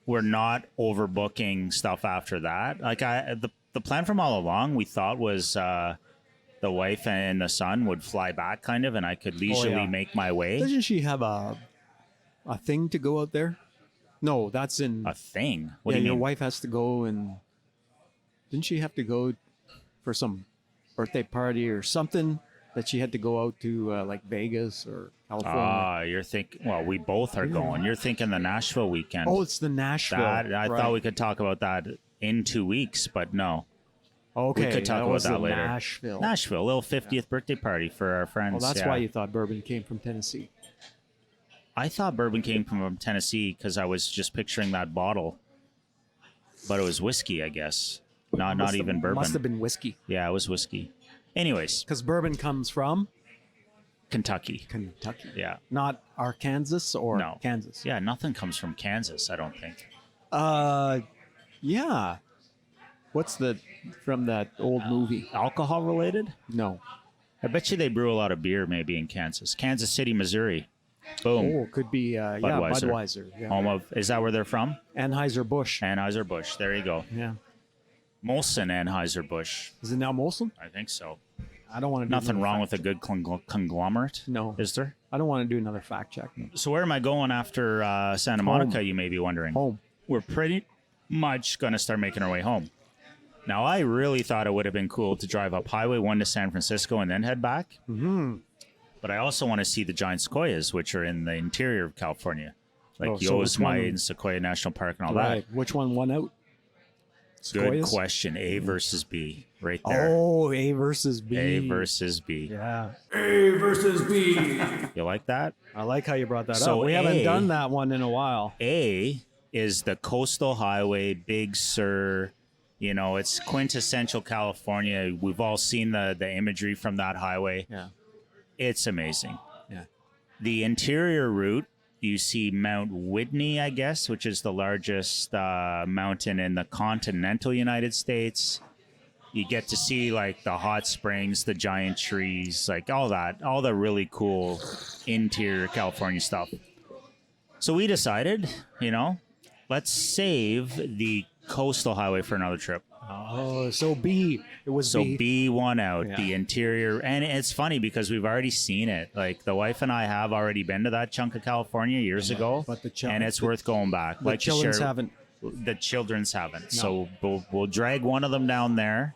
S2: we're not overbooking stuff after that. Like the plan from all along, we thought was the wife and the son would fly back, kind of, and I could leisurely make my way.
S4: Doesn't she have a thing to go out there? No, that's in.
S2: A thing? What
S4: Yeah,
S2: do you
S4: your
S2: mean?
S4: wife has to go, and didn't she have to go for some birthday party or something that she had to go out to like Vegas or California?
S2: Ah, you're thinking. Well, we both are going. You're thinking the Nashville weekend.
S4: Oh, it's the Nashville.
S2: I
S4: right.
S2: thought we could talk about that in 2 weeks, but no.
S4: Okay,
S2: we could talk about
S4: was
S2: that
S4: the
S2: later.
S4: Nashville.
S2: Little 50th birthday party for our friends.
S4: Well, that's
S2: yeah.
S4: why you thought bourbon came from Tennessee.
S2: I thought bourbon came from Tennessee because I was just picturing that bottle, but it was whiskey, I guess. Not even bourbon.
S4: Must have been whiskey,
S2: Yeah, it was whiskey. Anyways,
S4: because bourbon comes from
S2: Kentucky.
S4: Kentucky,
S2: Yeah.
S4: not Arkansas or
S2: No.
S4: Kansas.
S2: Yeah, nothing comes from Kansas, I don't think.
S4: Yeah. What's from that old movie?
S2: Alcohol related?
S4: No.
S2: I bet you they brew a lot of beer maybe in Kansas. Kansas City, Missouri. Boom.
S4: Oh, could be Budweiser. Yeah.
S2: Home of, is that where they're from?
S4: Anheuser-Busch.
S2: Anheuser-Busch. There you go.
S4: Yeah.
S2: Molson Anheuser-Busch.
S4: Is it now Molson?
S2: I think so.
S4: I don't want to do
S2: Nothing
S4: another
S2: wrong
S4: fact
S2: with a good conglomerate?
S4: No.
S2: Is there?
S4: I don't want to do another fact check.
S2: So where am I going after Santa Monica, you may be wondering?
S4: Home.
S2: We're pretty much going to start making our way home. Now, I really thought it would have been cool to drive up Highway 1 to San Francisco and then head back.
S4: Mm-hmm.
S2: But I also want to see the giant sequoias, which are in the interior of California. Like
S4: Oh, so which
S2: Yosemite
S4: one?
S2: and Sequoia National Park and all
S4: Right. Which one won out?
S2: that. Good
S4: Sequoias?
S2: question. A versus B. Right there.
S4: Oh, A versus B.
S2: A versus B.
S4: Yeah.
S2: You like that?
S4: I like how you brought that
S2: So
S4: up. We haven't
S2: A-
S4: done that one in a while.
S2: A is the Coastal Highway, Big Sur, You know, it's quintessential California. We've all seen the imagery from that highway.
S4: Yeah.
S2: It's amazing.
S4: Yeah.
S2: The interior route, you see Mount Whitney, I guess, which is the largest mountain in the continental United States. You get to see like the hot springs, the giant trees, like all the really cool interior California stuff. So we decided, you know, let's save the coastal highway for another trip.
S4: Oh, so B. It was
S2: So
S4: B.
S2: B won out,
S4: Yeah.
S2: the interior. And it's funny because we've already seen it. Like the wife and I have already been to that chunk of California years ago.
S4: But
S2: and it's worth going back.
S4: The children's haven't.
S2: The children's haven't. So we'll drag one of them down there,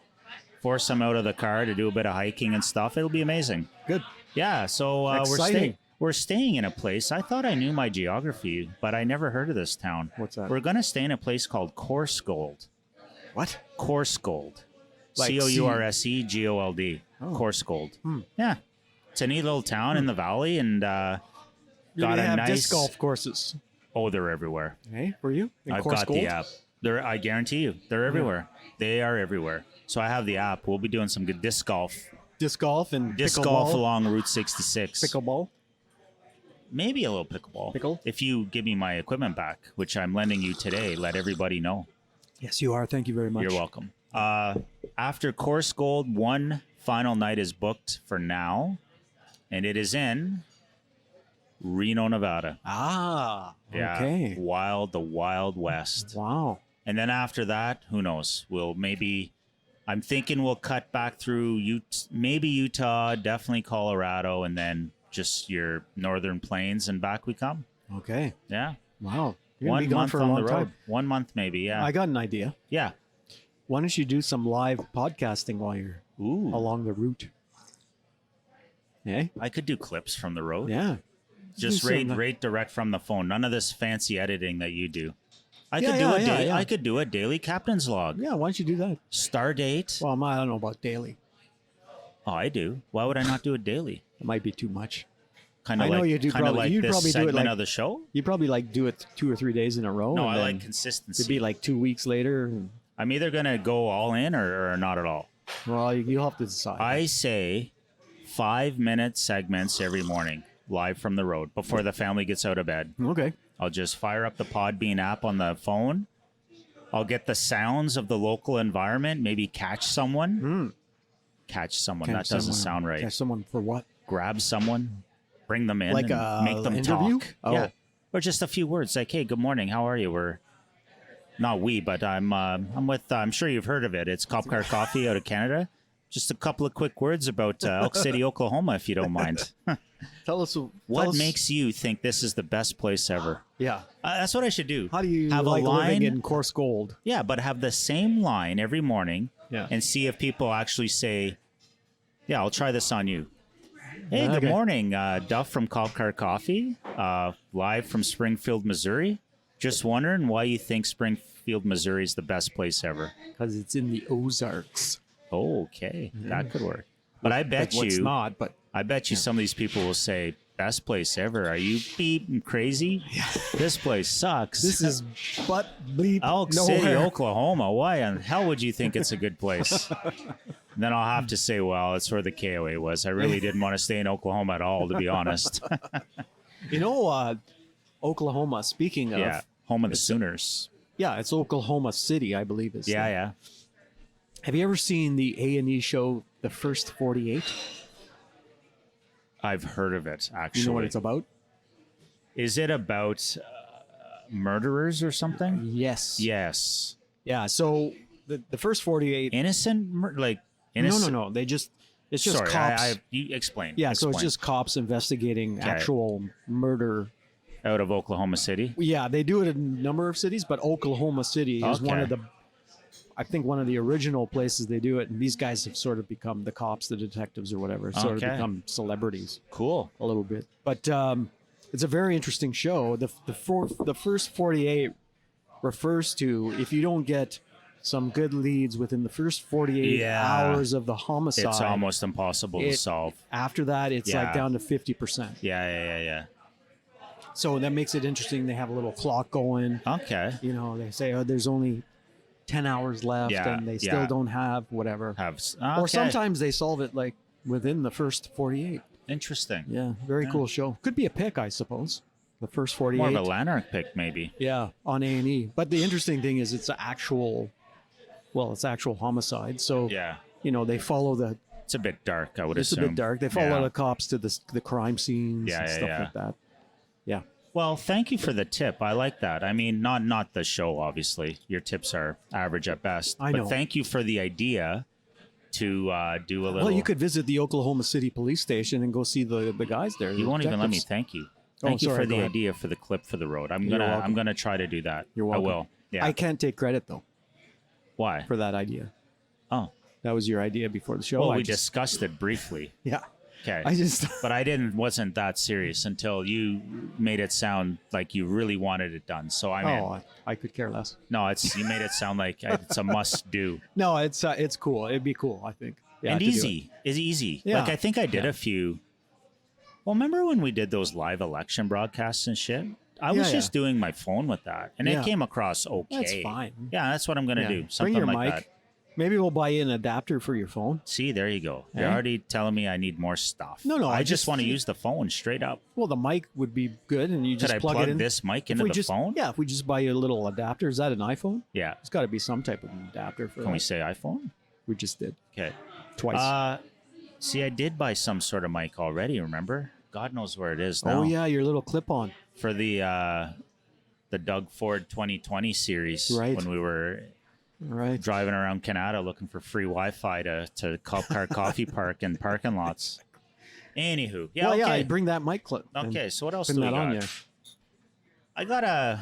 S2: force them out of the car to do a bit of hiking and stuff. It'll be amazing.
S4: Good.
S2: Yeah, so
S4: Exciting.
S2: we're staying in a place. I thought I knew my geography, but I never heard of this town.
S4: What's that?
S2: We're going to stay in a place called Coursegold.
S4: What?
S2: Coursegold.
S4: Like
S2: Coursegold. Coursegold. Yeah. It's a neat little town in the valley, and got
S4: They
S2: a
S4: have
S2: nice
S4: disc golf courses.
S2: Oh, they're everywhere.
S4: Hey, for you? In
S2: I've
S4: Course
S2: got
S4: Gold?
S2: the app. I guarantee you, they're everywhere. They are everywhere. So I have the app. We'll be doing some good disc golf.
S4: Disc golf and
S2: Disc
S4: pickleball.
S2: golf along Route 66.
S4: Pickleball.
S2: Maybe a little pickleball.
S4: Pickle?
S2: If you give me my equipment back, which I'm lending you today, let everybody know.
S4: Yes, you are. Thank you very much.
S2: You're welcome. After Course Gold, one final night is booked for now, and it is in Reno, Nevada.
S4: Ah,
S2: Yeah,
S4: okay.
S2: the Wild West.
S4: Wow.
S2: And then after that, who knows? I'm thinking we'll cut back through maybe Utah, definitely Colorado, and then just your northern plains, and back we come.
S4: Okay.
S2: Yeah.
S4: Wow. You're gonna
S2: One
S4: be gone
S2: month
S4: for a
S2: on
S4: long
S2: the road.
S4: time.
S2: 1 month maybe, yeah.
S4: I got an idea.
S2: Yeah.
S4: Why don't you do some live podcasting while you're
S2: Ooh.
S4: along the route? Yeah.
S2: I could do clips from the road.
S4: Yeah.
S2: Just
S4: Do some-
S2: rate direct from the phone. None of this fancy editing that you do. I could do a daily captain's log.
S4: Yeah. Why don't you do that?
S2: Star date.
S4: Well, I don't know about daily.
S2: Oh, I do. Why would I not do it daily?
S4: It might be too much.
S2: Kind
S4: I
S2: of
S4: know
S2: like,
S4: you do
S2: kind of
S4: probably-
S2: like
S4: you'd
S2: this
S4: probably do it
S2: segment
S4: like-
S2: of the show.
S4: You probably like do it 2 or 3 days in a row.
S2: No,
S4: and
S2: I
S4: then
S2: like consistency.
S4: It'd be like 2 weeks later. And,
S2: I'm either going to go all in or not at all.
S4: well, you'll have to decide.
S2: I say 5-minute segments every morning, live from the road, before the family gets out of bed.
S4: Okay.
S2: I'll just fire up the Podbean app on the phone. I'll get the sounds of the local environment, maybe catch someone. Catch someone.
S4: Catch
S2: That doesn't
S4: someone.
S2: sound right.
S4: Catch someone for what?
S2: Grab someone, bring them in,
S4: Like
S2: and
S4: a
S2: make them
S4: interview?
S2: talk.
S4: Oh.
S2: Yeah. Or just a few words like, hey, good morning. How are you? But I'm sure you've heard of it. It's Cop Car Coffee out of Canada. Just a couple of quick words about Elk City, Oklahoma, if you don't mind.
S4: Tell us
S2: What makes you think this is the best place ever?
S4: Yeah.
S2: That's what I should do.
S4: How do you
S2: have
S4: like
S2: a line?
S4: living in Course Gold?
S2: Yeah, but have the same line every morning
S4: Yeah.
S2: and see if people actually say, yeah, I'll try this on you. Hey,
S4: Okay.
S2: good morning. Duff from Cop Car Coffee, live from Springfield, Missouri. Just wondering why you think Springfield, Missouri is the best place ever.
S4: Because it's in the Ozarks.
S2: Oh, okay. That could work. But I bet
S4: But what's
S2: you,
S4: not, but
S2: some of these people will say, best place ever. Are you beeping crazy? This place sucks.
S4: this is butt bleep
S2: Elk
S4: nowhere.
S2: City, Oklahoma. Why in hell would you think it's a good place? Then I'll have to say, well, it's where the KOA was. I really didn't want to stay in Oklahoma at all, to be honest.
S4: You know, Oklahoma, speaking of...
S2: Yeah, home of the Sooners.
S4: Yeah, it's Oklahoma City, I believe.
S2: Yeah.
S4: Have you ever seen the A&E show, The First 48?
S2: I've heard of it, actually.
S4: You know what it's about?
S2: Is it about murderers or something?
S4: Yes.
S2: Yes.
S4: Yeah, so the First 48...
S2: Innocent? Innocent?
S4: No. It's just
S2: Sorry,
S4: cops.
S2: you explain.
S4: Yeah, so it's
S2: Explain.
S4: just cops investigating
S2: Okay.
S4: actual murder.
S2: Out of Oklahoma City?
S4: Yeah, they do it in a number of cities, but Oklahoma City is one
S2: Okay.
S4: of one of the original places they do it. And these guys have sort of become the cops, the detectives or whatever, sort of
S2: Okay.
S4: become celebrities
S2: Cool.
S4: a little bit. But it's a very interesting show. The First 48 refers to if you don't get some good leads within the first 48
S2: Yeah.
S4: hours of the homicide.
S2: It's almost impossible to solve.
S4: After that, it's
S2: Yeah.
S4: like down to 50%.
S2: Yeah.
S4: So that makes it interesting. They have a little clock going.
S2: Okay.
S4: You know, they say, oh, there's only 10 hours left
S2: Yeah,
S4: and they still
S2: yeah.
S4: don't have whatever.
S2: Okay.
S4: Or sometimes they solve it like within the first 48.
S2: Interesting.
S4: Yeah, very cool show. Could be a pick, I suppose. The first 48.
S2: More of a Lanark pick, maybe.
S4: Yeah, on A&E. But the interesting thing is it's actual homicide. So,
S2: Yeah.
S4: they follow the...
S2: It's a bit dark, I would
S4: It's
S2: assume.
S4: a bit dark. They follow
S2: Yeah.
S4: the cops to the crime scenes
S2: Yeah,
S4: and
S2: yeah,
S4: stuff
S2: yeah.
S4: like that. Yeah.
S2: Well, thank you for the tip. I like that. I mean, not the show, obviously. Your tips are average at best.
S4: I know.
S2: But thank you for the idea to do a little...
S4: Well, you could visit the Oklahoma City police station and go see the guys there.
S2: You
S4: the
S2: won't even let me
S4: detectives.
S2: thank you.
S4: Oh,
S2: Thank you
S4: sorry,
S2: for
S4: go
S2: the
S4: ahead.
S2: idea for the clip for the road. I'm
S4: You're welcome.
S2: gonna try to do that.
S4: You're welcome.
S2: I will. Yeah.
S4: I can't take credit, though,
S2: Why?
S4: for that idea.
S2: Oh.
S4: That was your idea before the show.
S2: Well,
S4: I
S2: we
S4: just-
S2: discussed it briefly.
S4: Yeah.
S2: Okay.
S4: I just...
S2: But I wasn't that serious until you made it sound like you really wanted it done. So I'm in.
S4: I could care less.
S2: No, you made it sound like it's a must do.
S4: No, it's cool. It'd be cool, I think. Yeah,
S2: And
S4: to do it.
S2: easy. It's easy.
S4: Yeah.
S2: Like I think I did
S4: Yeah.
S2: a few. Well, remember when we did those live election broadcasts and shit? I was
S4: Yeah,
S2: just doing my phone with that, and
S4: Yeah.
S2: it came across okay.
S4: That's fine.
S2: Yeah, that's what I'm gonna
S4: Yeah.
S2: do.
S4: Bring
S2: Something
S4: your
S2: like
S4: mic.
S2: that.
S4: Maybe we'll buy you an adapter for your phone.
S2: See, there you go. You're
S4: Eh?
S2: already telling me I need more stuff.
S4: No,
S2: I
S4: I
S2: just
S4: just-
S2: want to use the phone straight up.
S4: Well, the mic would be good, and you
S2: Could
S4: just
S2: I
S4: plug
S2: plug
S4: it in.
S2: this mic
S4: If
S2: into
S4: we
S2: the
S4: just,
S2: phone?
S4: Yeah, if we just buy you a little adapter. Is that an iPhone?
S2: Yeah.
S4: There's got to be some type of adapter for
S2: Can we
S4: that.
S2: say iPhone?
S4: We just did
S2: Okay.
S4: twice.
S2: See, I did buy some sort of mic already. Remember? God knows where it is now.
S4: Oh yeah, your little clip-on.
S2: For the Doug Ford 2020 series,
S4: Right.
S2: when we were
S4: Right.
S2: driving around Canada looking for free Wi-Fi to Cop Car Coffee Park and parking lots. Anywho, yeah,
S4: Well,
S2: okay.
S4: yeah, I bring that mic clip. and
S2: Okay, so what else
S4: pin
S2: do we
S4: that on
S2: got?
S4: you.
S2: I got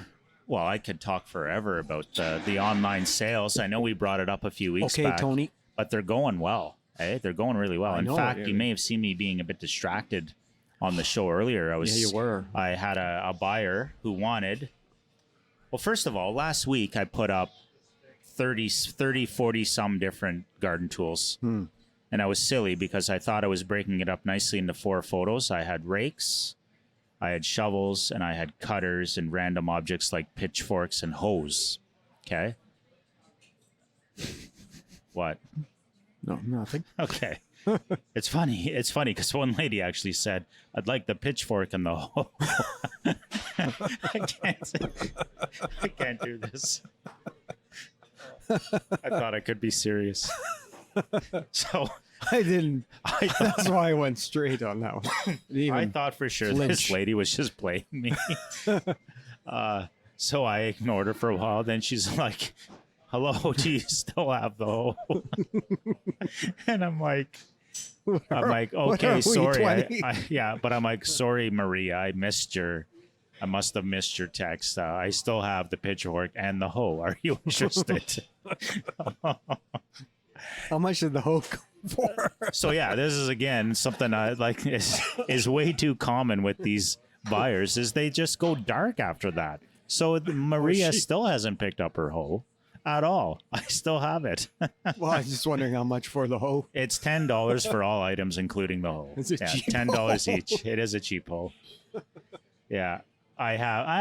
S2: well, I could talk forever about the online sales. I know we brought it up a few weeks
S4: Okay,
S2: back,
S4: Tony.
S2: but they're going well. Hey, they're going really well.
S4: I
S2: In
S4: know,
S2: fact,
S4: yeah.
S2: you may have seen me being a bit distracted on the show earlier.
S4: Yeah, you were.
S2: I had a buyer who wanted. Well, first of all, last week I put up 30, 40 some different garden tools.
S4: Hmm.
S2: And I was silly because I thought I was breaking it up nicely into 4 photos. I had rakes, I had shovels, and I had cutters and random objects like pitchforks and hoes. Okay. What?
S4: No, nothing.
S2: Okay. It's funny. It's funny because one lady actually said, "I'd like the pitchfork and the hoe." I can't do this. I thought I could be serious. So
S4: I didn't.
S2: I thought,
S4: That's why I went straight on that one. Didn't
S2: I
S4: even-
S2: thought for sure this
S4: flinch.
S2: lady was just playing me. So I ignored her for a while. Then she's like, "Hello, do you still have the hoe?" And I'm like,
S4: What are
S2: okay,
S4: we,
S2: sorry.
S4: 20?
S2: Yeah, but I'm like, sorry, Maria, I must have missed your text. I still have the pitchfork and the hoe. Are you interested?
S4: How much did the hoe go for?
S2: So yeah, this is again something I like is way too common with these buyers is they just go dark after that. So Maria still hasn't picked up her hoe at all. I still have it.
S4: Well, I was just wondering how much for the hoe.
S2: It's $10 for all items, including the hoe.
S4: It's a
S2: Yeah,
S4: cheap
S2: $10
S4: hoe.
S2: each. It is a cheap hoe. Yeah, I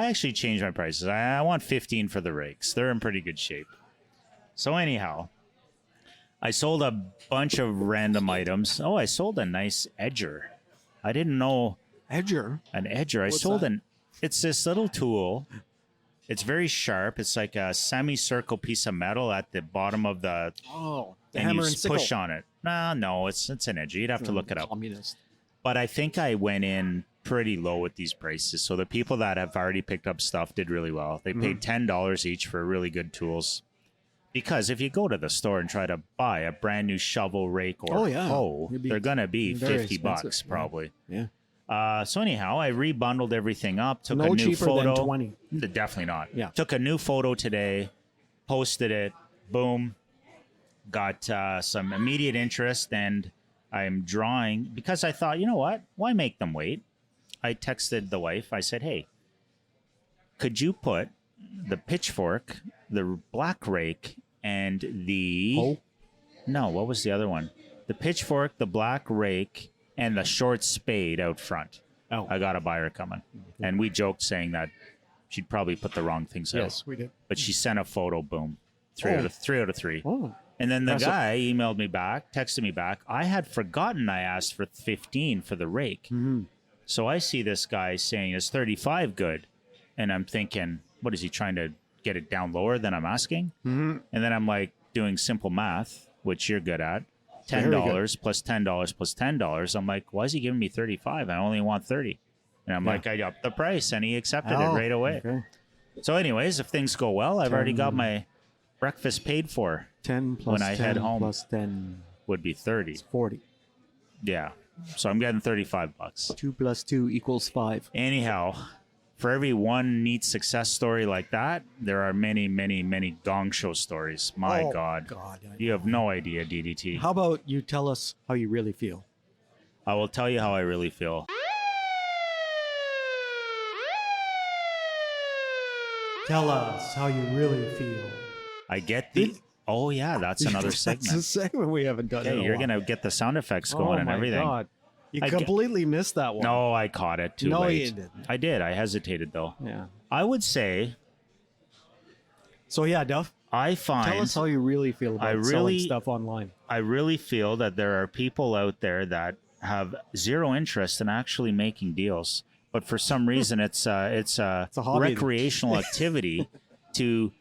S2: actually changed my prices. I want 15 for the rakes. They're in pretty good shape. So anyhow, I sold a bunch of random items. Oh, I sold a nice edger. I didn't know
S4: Edger.
S2: an edger. I
S4: What's
S2: sold
S4: that?
S2: It's this little tool. It's very sharp. It's like a semicircle piece of metal at the bottom of the,
S4: Oh, the
S2: and
S4: hammer
S2: you
S4: and sickle.
S2: push on it. No, it's an edger. You'd have to look it up.
S4: Communist.
S2: But I think I went in pretty low with these prices. So the people that have already picked up stuff did really well. They paid $10 each for really good tools. Because if you go to the store and try to buy a brand new shovel, rake, or
S4: Oh, yeah.
S2: hoe,
S4: It'd be
S2: they're going to be
S4: very
S2: $50
S4: expensive, yeah.
S2: probably.
S4: Yeah.
S2: So anyhow, I rebundled everything up, took a
S4: No
S2: new
S4: cheaper
S2: photo.
S4: than 20.
S2: Definitely not.
S4: Yeah.
S2: Took a new photo today, posted it, boom. Got some immediate interest, and I'm drawing because I thought, you know what? Why make them wait? I texted the wife. I said, hey, could you put the pitchfork, the black rake, and the...
S4: Hoe?
S2: No, what was the other one? The pitchfork, the black rake, and the short spade out front.
S4: Oh.
S2: I got a buyer coming. And we joked saying that she'd probably put the wrong things out.
S4: Yes, we did.
S2: But she sent a photo, boom. Three out of three.
S4: Oh,
S2: And then the
S4: Impressive.
S2: guy emailed me back, texted me back. I had forgotten I asked for 15 for the rake.
S4: mm-hmm.
S2: So I see this guy saying, is 35 good? And I'm thinking, what is he trying to get it down lower than I'm asking?
S4: Mm-hmm.
S2: And then I'm like doing simple math, which you're good at.
S4: Very
S2: $10 plus $10 plus $10. I'm like, why is he giving me 35? I only want 30. And I'm like, I upped the price, and he accepted it right away.
S4: Okay.
S2: So anyways, if things go well, I've already got my breakfast paid for.
S4: 10 plus
S2: When I
S4: 10
S2: head home.
S4: plus 10
S2: Would be 30.
S4: is 40.
S2: Yeah. So I'm getting $35.
S4: 2 plus 2 equals 5.
S2: Anyhow, for every one neat success story like that, there are many, many, many gong show stories. My
S4: Oh,
S2: God.
S4: God.
S2: You have no idea, DDT.
S4: How about you tell us how you really feel?
S2: I will tell you how I really feel.
S4: Tell us how you really feel.
S2: I get the... Oh, yeah, that's another segment.
S4: That's a segment we haven't done. in
S2: Hey,
S4: a
S2: you're
S4: while.
S2: going to get the sound effects going and everything.
S4: Oh, my God. You
S2: I
S4: completely missed that one.
S2: No, I caught it too
S4: No,
S2: late.
S4: you didn't.
S2: I did. I hesitated, though.
S4: Yeah.
S2: I would say
S4: So, yeah, Duff,
S2: I find...
S4: tell us how you really feel about selling stuff online.
S2: I really feel that there are people out there that have zero interest in actually making deals, but for some reason it's a
S4: hobby.
S2: recreational activity to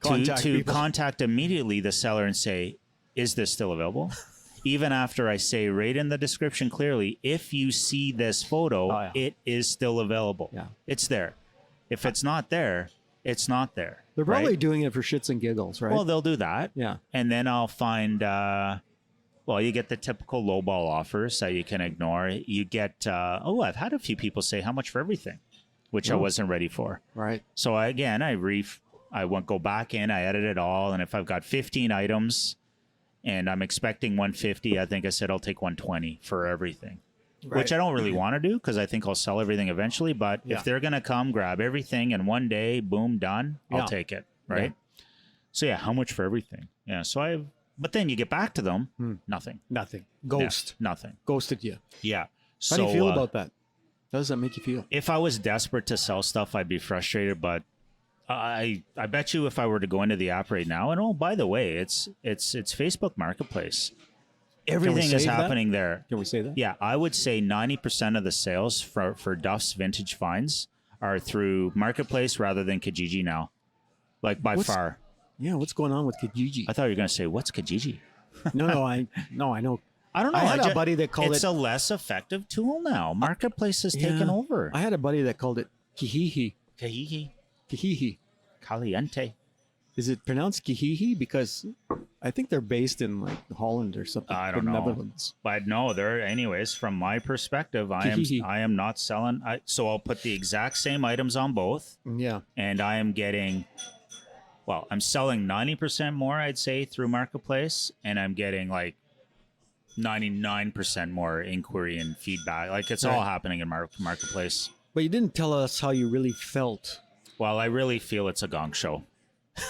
S4: Contact
S2: contact immediately the seller and say, "Is this still available?" Even after I say right in the description clearly, if you see this photo, it is still available.
S4: Yeah.
S2: It's there. If it's not there, it's not there.
S4: They're probably
S2: right?
S4: doing it for shits and giggles, right?
S2: Well, they'll do that.
S4: yeah.
S2: And then I'll find, you get the typical lowball offers that you can ignore. You get, I've had a few people say how much for everything, which I wasn't ready for.
S4: Right.
S2: So I won't go back in, I edit it all. And if I've got 15 items and I'm expecting 150, I think I said I'll take 120 for everything.
S4: Right.
S2: Which I don't really want to do because I think I'll sell everything eventually. But
S4: Yeah.
S2: if they're going to come grab everything in one day, boom, done, I'll
S4: Yeah.
S2: take it. Right. So yeah, how much for everything? Yeah. But then you get back to them, nothing.
S4: Nothing.
S2: Yeah,
S4: Ghost.
S2: nothing.
S4: Ghosted you.
S2: Yeah.
S4: How do you feel about that? How does that make you feel?
S2: If I was desperate to sell stuff, I'd be frustrated. But I bet you if I were to go into the app right now, and oh, by the way, it's Facebook Marketplace. Everything is happening there.
S4: Can we say that?
S2: Yeah, I would say 90% of the sales for Duff's vintage finds are through Marketplace rather than Kijiji now. Like by far.
S4: Yeah, what's going on with Kijiji?
S2: I thought you were going to say, what's Kijiji?
S4: No, I know.
S2: I don't know.
S4: I had a buddy that called
S2: it's a less effective tool now. Marketplace has taken over.
S4: I had a buddy that called it Kihihi.
S2: Kahiki.
S4: Kihihi.
S2: Caliente.
S4: Is it pronounced Kihihi? Because I think they're based in like Holland or something.
S2: I
S4: or
S2: don't know.
S4: Netherlands.
S2: But no, anyways, from my perspective, I am not selling. So I'll put the exact same items on both.
S4: Yeah.
S2: And I am getting, I'm selling 90% more, I'd say, through Marketplace. And I'm getting like 99% more inquiry and feedback. Like it's all happening in Marketplace.
S4: But you didn't tell us how you really felt.
S2: Well, I really feel it's a gong show.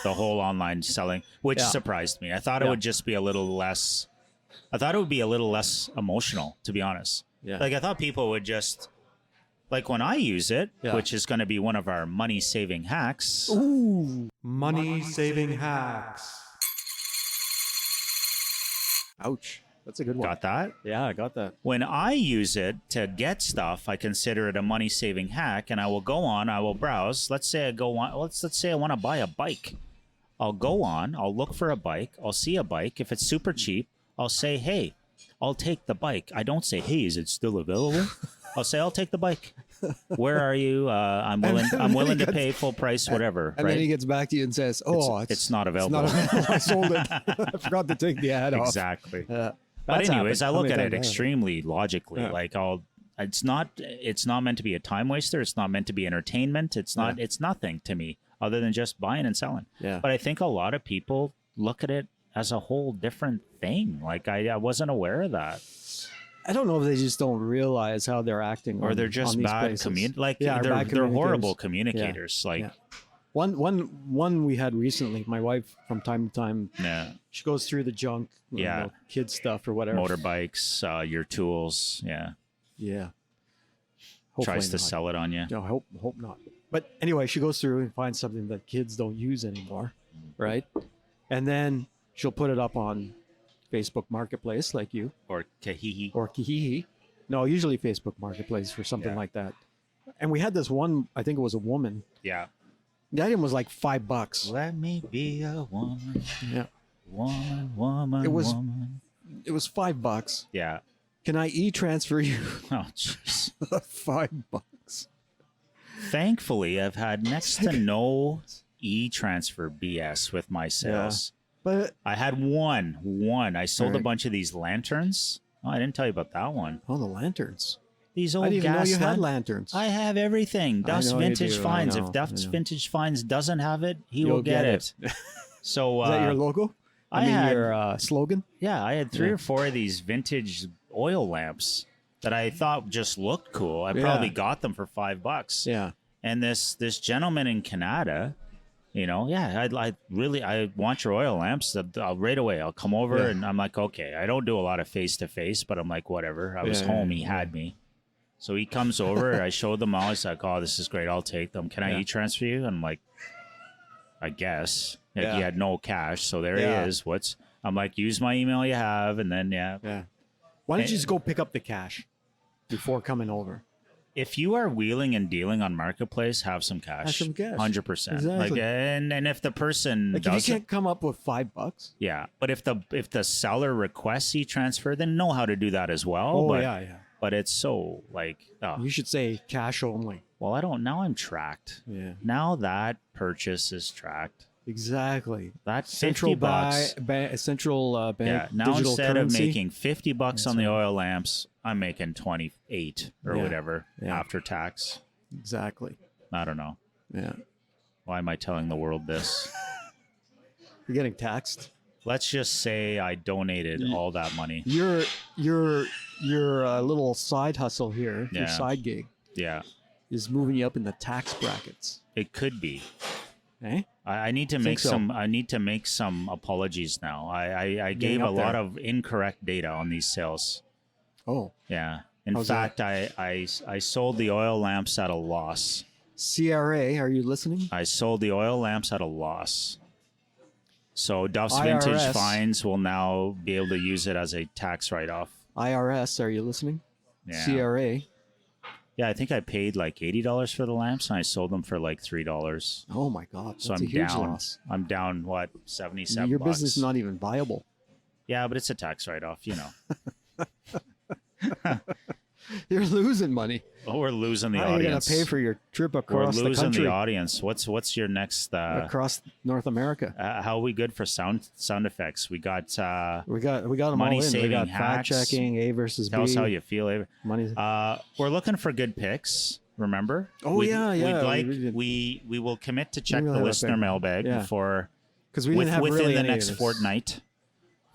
S2: The whole online selling, which surprised me. I thought it would just be a little less. I thought it would be a little less emotional, to be honest.
S4: Yeah.
S2: Like I thought people would just, like when I use it, which is going to be one of our money saving hacks.
S4: Ooh, money saving hacks. Ouch. That's a good one.
S2: Got that?
S4: Yeah, I got that.
S2: When I use it to get stuff, I consider it a money saving hack, and I will go on, I will browse. Let's say I want to buy a bike. I'll go on, I'll look for a bike, I'll see a bike. If it's super cheap, I'll say, hey, I'll take the bike. I don't say, hey, is it still available? I'll say, I'll take the bike. Where are you? I'm willing to pay full price, whatever.
S4: And then he gets back to you and says, oh,
S2: it's not available.
S4: I sold it. I forgot to take the ad off.
S2: Exactly.
S4: But
S2: anyways, I look at it extremely logically.
S4: Yeah.
S2: Like it's not meant to be a time waster. It's not meant to be entertainment. It's nothing to me other than just buying and selling.
S4: Yeah.
S2: But I think a lot of people look at it as a whole different thing. Like I wasn't aware of that.
S4: I don't know if they just don't realize how they're acting,
S2: Or they're just bad they're horrible communicators.
S4: Yeah.
S2: Like
S4: Yeah. One we had recently, my wife from time to time, she goes through the junk, kid stuff or whatever.
S2: Motorbikes, your tools,
S4: Yeah.
S2: Tries to sell it on you.
S4: No, hope not. But anyway, she goes through and finds something that kids don't use anymore, right? and then she'll put it up on Facebook Marketplace, like you,
S2: Or Kahihi.
S4: or Kihihi. No, usually Facebook Marketplace for something like that. And we had this one, I think it was a woman.
S2: Yeah.
S4: The item was like $5.
S2: Let me be a woman.
S4: Yeah.
S2: Woman.
S4: It was-
S2: woman.
S4: It was $5.
S2: Yeah.
S4: Can I e-transfer you
S2: Oh, jeez.
S4: $5?
S2: Thankfully, I've had next to no e-transfer BS with my sales.
S4: But
S2: I had one. I sold a
S4: Alright.
S2: bunch of these lanterns. Oh, I didn't tell you about that one.
S4: the lanterns.
S2: These
S4: I
S2: old
S4: didn't even know
S2: gas
S4: you had
S2: lan-
S4: lanterns.
S2: I have everything.
S4: I
S2: Dust
S4: know you
S2: Vintage
S4: do. I
S2: Finds.
S4: know,
S2: If Dust
S4: I know.
S2: Vintage Finds doesn't have it, he
S4: You'll
S2: will get it.
S4: Is
S2: So
S4: that your logo?
S2: I had-
S4: your slogan?
S2: yeah, I had 3
S4: Yeah.
S2: or 4 of these vintage oil lamps that I thought just looked cool. I
S4: Yeah.
S2: probably got them for $5.
S4: Yeah.
S2: And this gentleman in Canada, I want your oil lamps. Right away, I'll come over.
S4: Yeah.
S2: And I'm like, okay, I don't do a lot of face to face, but I'm like, whatever. I was
S4: Yeah,
S2: home.
S4: yeah,
S2: He had me. So he comes over. I showed them all. He's like, oh, this is great. I'll take them. Can I
S4: Yeah.
S2: e-transfer you? And I'm like, I guess. Like,
S4: Yeah.
S2: he had no cash. So there
S4: Yeah.
S2: he is. I'm like, use my email you have. And then,
S4: Yeah. Why don't you just go pick up the cash before coming over?
S2: if you are wheeling and dealing on Marketplace, have some cash.
S4: Have some cash.
S2: 100%.
S4: Exactly.
S2: Like, and if the person
S4: Like if you
S2: doesn't,
S4: can't come up with $5.
S2: yeah. But if the seller requests e-transfer, then know how to do that as well.
S4: Oh
S2: but,
S4: yeah.
S2: But it's so like, oh,
S4: You should say cash only.
S2: well, I don't. Now I'm tracked.
S4: Yeah.
S2: Now that purchase is tracked.
S4: Exactly.
S2: That
S4: Central
S2: $50.
S4: central bank
S2: Yeah. Now
S4: digital
S2: instead
S4: currency.
S2: of making $50 on the oil lamps, I'm making 28 or
S4: Yeah.
S2: whatever
S4: Yeah.
S2: after tax.
S4: Exactly.
S2: I don't know.
S4: Yeah.
S2: Why am I telling the world this?
S4: You're getting taxed.
S2: Let's just say I donated all that money.
S4: Your little side hustle here, your
S2: Yeah.
S4: side gig,
S2: Yeah.
S4: is moving you up in the tax brackets.
S2: It could be.
S4: Eh?
S2: I need to
S4: Think
S2: make
S4: so.
S2: some. I need to make some apologies now. I gave a
S4: up
S2: lot
S4: there.
S2: of incorrect data on these sales.
S4: Oh,
S2: Yeah. In
S4: How's
S2: fact, I sold the oil lamps at a loss.
S4: CRA, are you listening?
S2: I sold the oil lamps at a loss. So Duff's
S4: IRS.
S2: Vintage Finds will now be able to use it as a tax write-off.
S4: IRS, are you listening?
S2: Yeah.
S4: CRA.
S2: Yeah, I think I paid like $80 for the lamps, and I sold them for like $3.
S4: Oh my God, that's
S2: So
S4: a
S2: I'm
S4: huge
S2: down.
S4: loss.
S2: I'm down what, 77
S4: Your
S2: bucks.
S4: business is not even viable.
S2: Yeah, but it's a tax write-off, you know.
S4: You're losing money.
S2: Oh, we're losing the
S4: How are you going
S2: audience.
S4: to pay for your trip
S2: We're
S4: across the
S2: losing
S4: country,
S2: the audience. What's your next?
S4: across North America?
S2: How are we good for sound effects? We got.
S4: We got them all in. We
S2: money-saving
S4: got
S2: hacks.
S4: fact checking, A versus
S2: Tell
S4: B.
S2: us how you feel. Avery.
S4: Money.
S2: We're looking for good picks. Remember?
S4: Oh, yeah.
S2: We will commit to check
S4: will
S2: the
S4: have a
S2: listener
S4: pick.
S2: mailbag
S4: Yeah.
S2: before
S4: Because we didn't have
S2: within
S4: really
S2: the
S4: any
S2: next
S4: of this.
S2: fortnight.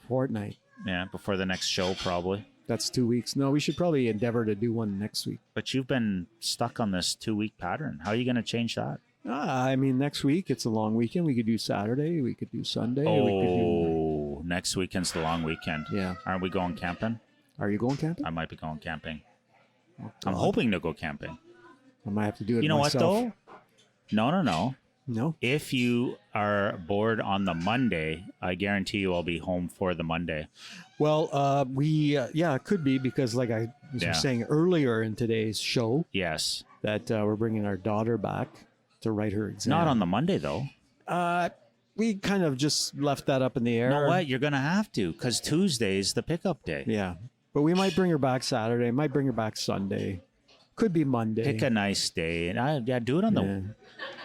S4: Fortnight.
S2: Yeah, before the next show probably.
S4: That's 2 weeks. No, we should probably endeavor to do one next week.
S2: But you've been stuck on this 2-week pattern. How are you going to change that?
S4: I mean, next week it's a long weekend. We could do Saturday. We could do Sunday. We could
S2: Oh, next weekend's the long weekend.
S4: do. Yeah.
S2: Aren't we going camping?
S4: Are you going camping?
S2: I might be going camping.
S4: Oh,
S2: I'm
S4: God.
S2: hoping to go camping.
S4: I might have to do it.
S2: You know
S4: myself.
S2: what though? No.
S4: No.
S2: If you are bored on the Monday, I guarantee you I'll be home for the Monday.
S4: Well, it could be because, like I was
S2: Yeah.
S4: saying earlier in today's show,
S2: Yes.
S4: that we're bringing our daughter back to write her exam.
S2: Not on the Monday though.
S4: We kind of just left that up in the air.
S2: You know what? You're going to have to because Tuesday's the pickup day.
S4: Yeah, but we might bring her back Saturday. Might bring her back Sunday. Could be Monday.
S2: Pick a nice day. And do it on the
S4: Yeah.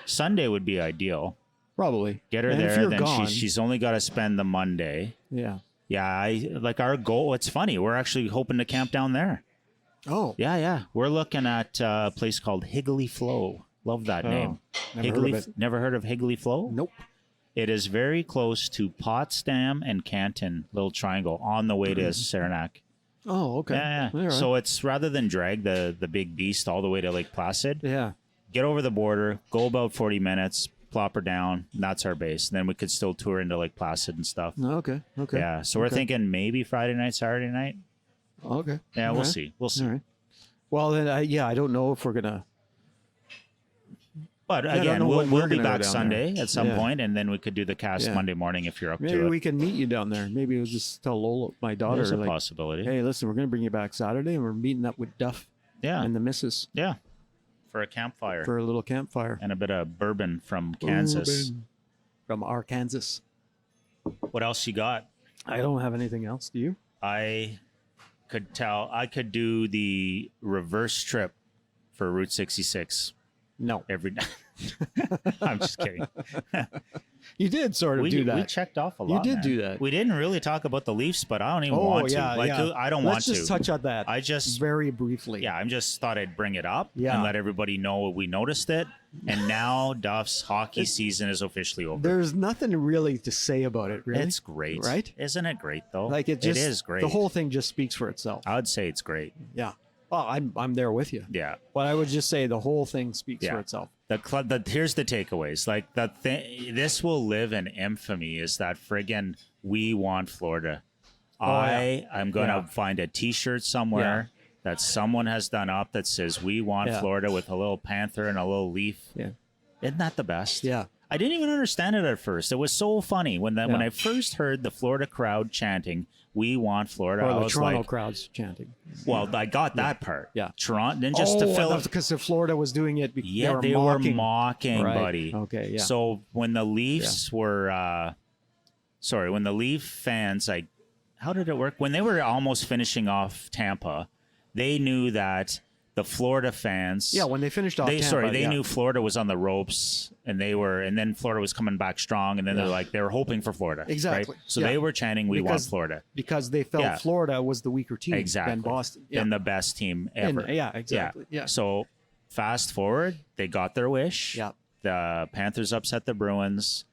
S2: Sunday would be ideal.
S4: Probably.
S2: Get her
S4: And if
S2: there.
S4: you're
S2: Then
S4: gone,
S2: she's only got to spend the Monday.
S4: yeah.
S2: Yeah, I like our goal. It's funny. We're actually hoping to camp down there.
S4: Oh,
S2: Yeah. We're looking at a place called Higgly Flow. Love that name.
S4: never heard of it.
S2: Never heard of Higgly Flow?
S4: Nope.
S2: It is very close to Potsdam and Canton, little triangle, on the way to Saranac.
S4: Oh, okay.
S2: Yeah.
S4: All right.
S2: So it's rather than drag the big beast all the way to Lake Placid,
S4: yeah.
S2: get over the border, go about 40 minutes, plop her down. And that's our base. And then we could still tour into Lake Placid and stuff.
S4: Okay. Okay.
S2: Yeah. So we're
S4: Okay.
S2: thinking maybe Friday night, Saturday night.
S4: Okay.
S2: Yeah,
S4: All
S2: we'll
S4: right.
S2: see. We'll see.
S4: All right. Well, then, I don't know if we're gonna
S2: But
S4: I don't
S2: again,
S4: know when
S2: we'll
S4: we're
S2: be
S4: gonna go
S2: back
S4: down
S2: Sunday
S4: there.
S2: at some
S4: Yeah.
S2: point, and then we could do the cast
S4: Yeah.
S2: Monday morning if you're up
S4: Maybe
S2: to it.
S4: we can meet you down there. Maybe we'll just tell Lola, my daughter,
S2: There's a
S4: like,
S2: possibility.
S4: hey, listen, we're going to bring you back Saturday, and we're meeting up with Duff
S2: Yeah,
S4: and the missus
S2: yeah, for a campfire
S4: for a little campfire.
S2: and a bit of bourbon from Kansas.
S4: Bourbon from Arkansas.
S2: What else you got?
S4: I don't have anything else. Do you?
S2: I could do the reverse trip for Route 66
S4: No.
S2: every night. I'm just kidding.
S4: You did sort of
S2: We
S4: do that.
S2: we checked off a
S4: You
S2: lot.
S4: did
S2: man.
S4: do that.
S2: We didn't really talk about the Leafs, but I don't even
S4: Oh,
S2: want
S4: yeah,
S2: to. Like,
S4: yeah.
S2: I don't want
S4: Let's
S2: to.
S4: just touch on that
S2: I just
S4: very briefly.
S2: Yeah, I just thought I'd bring it up
S4: Yeah.
S2: and let everybody know we noticed it. And now Duff's hockey season is officially over.
S4: There's nothing really to say about it, really.
S2: It's great,
S4: Right?
S2: Isn't it great though?
S4: Like it just,
S2: it is great.
S4: The whole thing just speaks for itself.
S2: I would say it's great.
S4: Yeah. Oh, I'm there with you.
S2: Yeah.
S4: But I would just say the whole thing speaks
S2: Yeah.
S4: for itself.
S2: The club. Here's the takeaways. Like the thing. This will live in infamy. Is that friggin' we want Florida? I'm gonna
S4: Yeah.
S2: find a T-shirt somewhere that someone has done up that says we want
S4: Yeah.
S2: Florida with a little panther and a little leaf.
S4: Yeah.
S2: Isn't that the best?
S4: Yeah.
S2: I didn't even understand it at first. It was so funny when
S4: Yeah.
S2: I first heard the Florida crowd chanting "We want Florida."
S4: Or
S2: I
S4: the
S2: was
S4: Toronto
S2: like,
S4: crowds chanting.
S2: "Well, I got that part."
S4: Yeah.
S2: Toronto, then just to fill
S4: that's
S2: it.
S4: because Florida was doing it.
S2: Yeah,
S4: they were mocking. Right.
S2: buddy.
S4: Okay, yeah.
S2: So when the Leafs were, when the Leaf fans, like, how did it work? When they were almost finishing off Tampa, they knew that the Florida fans.
S4: Yeah, when they finished off Tampa,
S2: they
S4: yeah.
S2: knew Florida was on the ropes, and then Florida was coming back strong, and then they were hoping for Florida.
S4: Exactly.
S2: Right? So
S4: Yeah.
S2: they were chanting, "We want
S4: Because-
S2: Florida."
S4: because they felt
S2: Yeah.
S4: Florida was the weaker team
S2: Exactly.
S4: than Boston. Yeah.
S2: And the best team ever.
S4: Yeah, exactly. Yeah.
S2: So fast forward, they got their wish.
S4: Yeah.
S2: The Panthers upset the Bruins.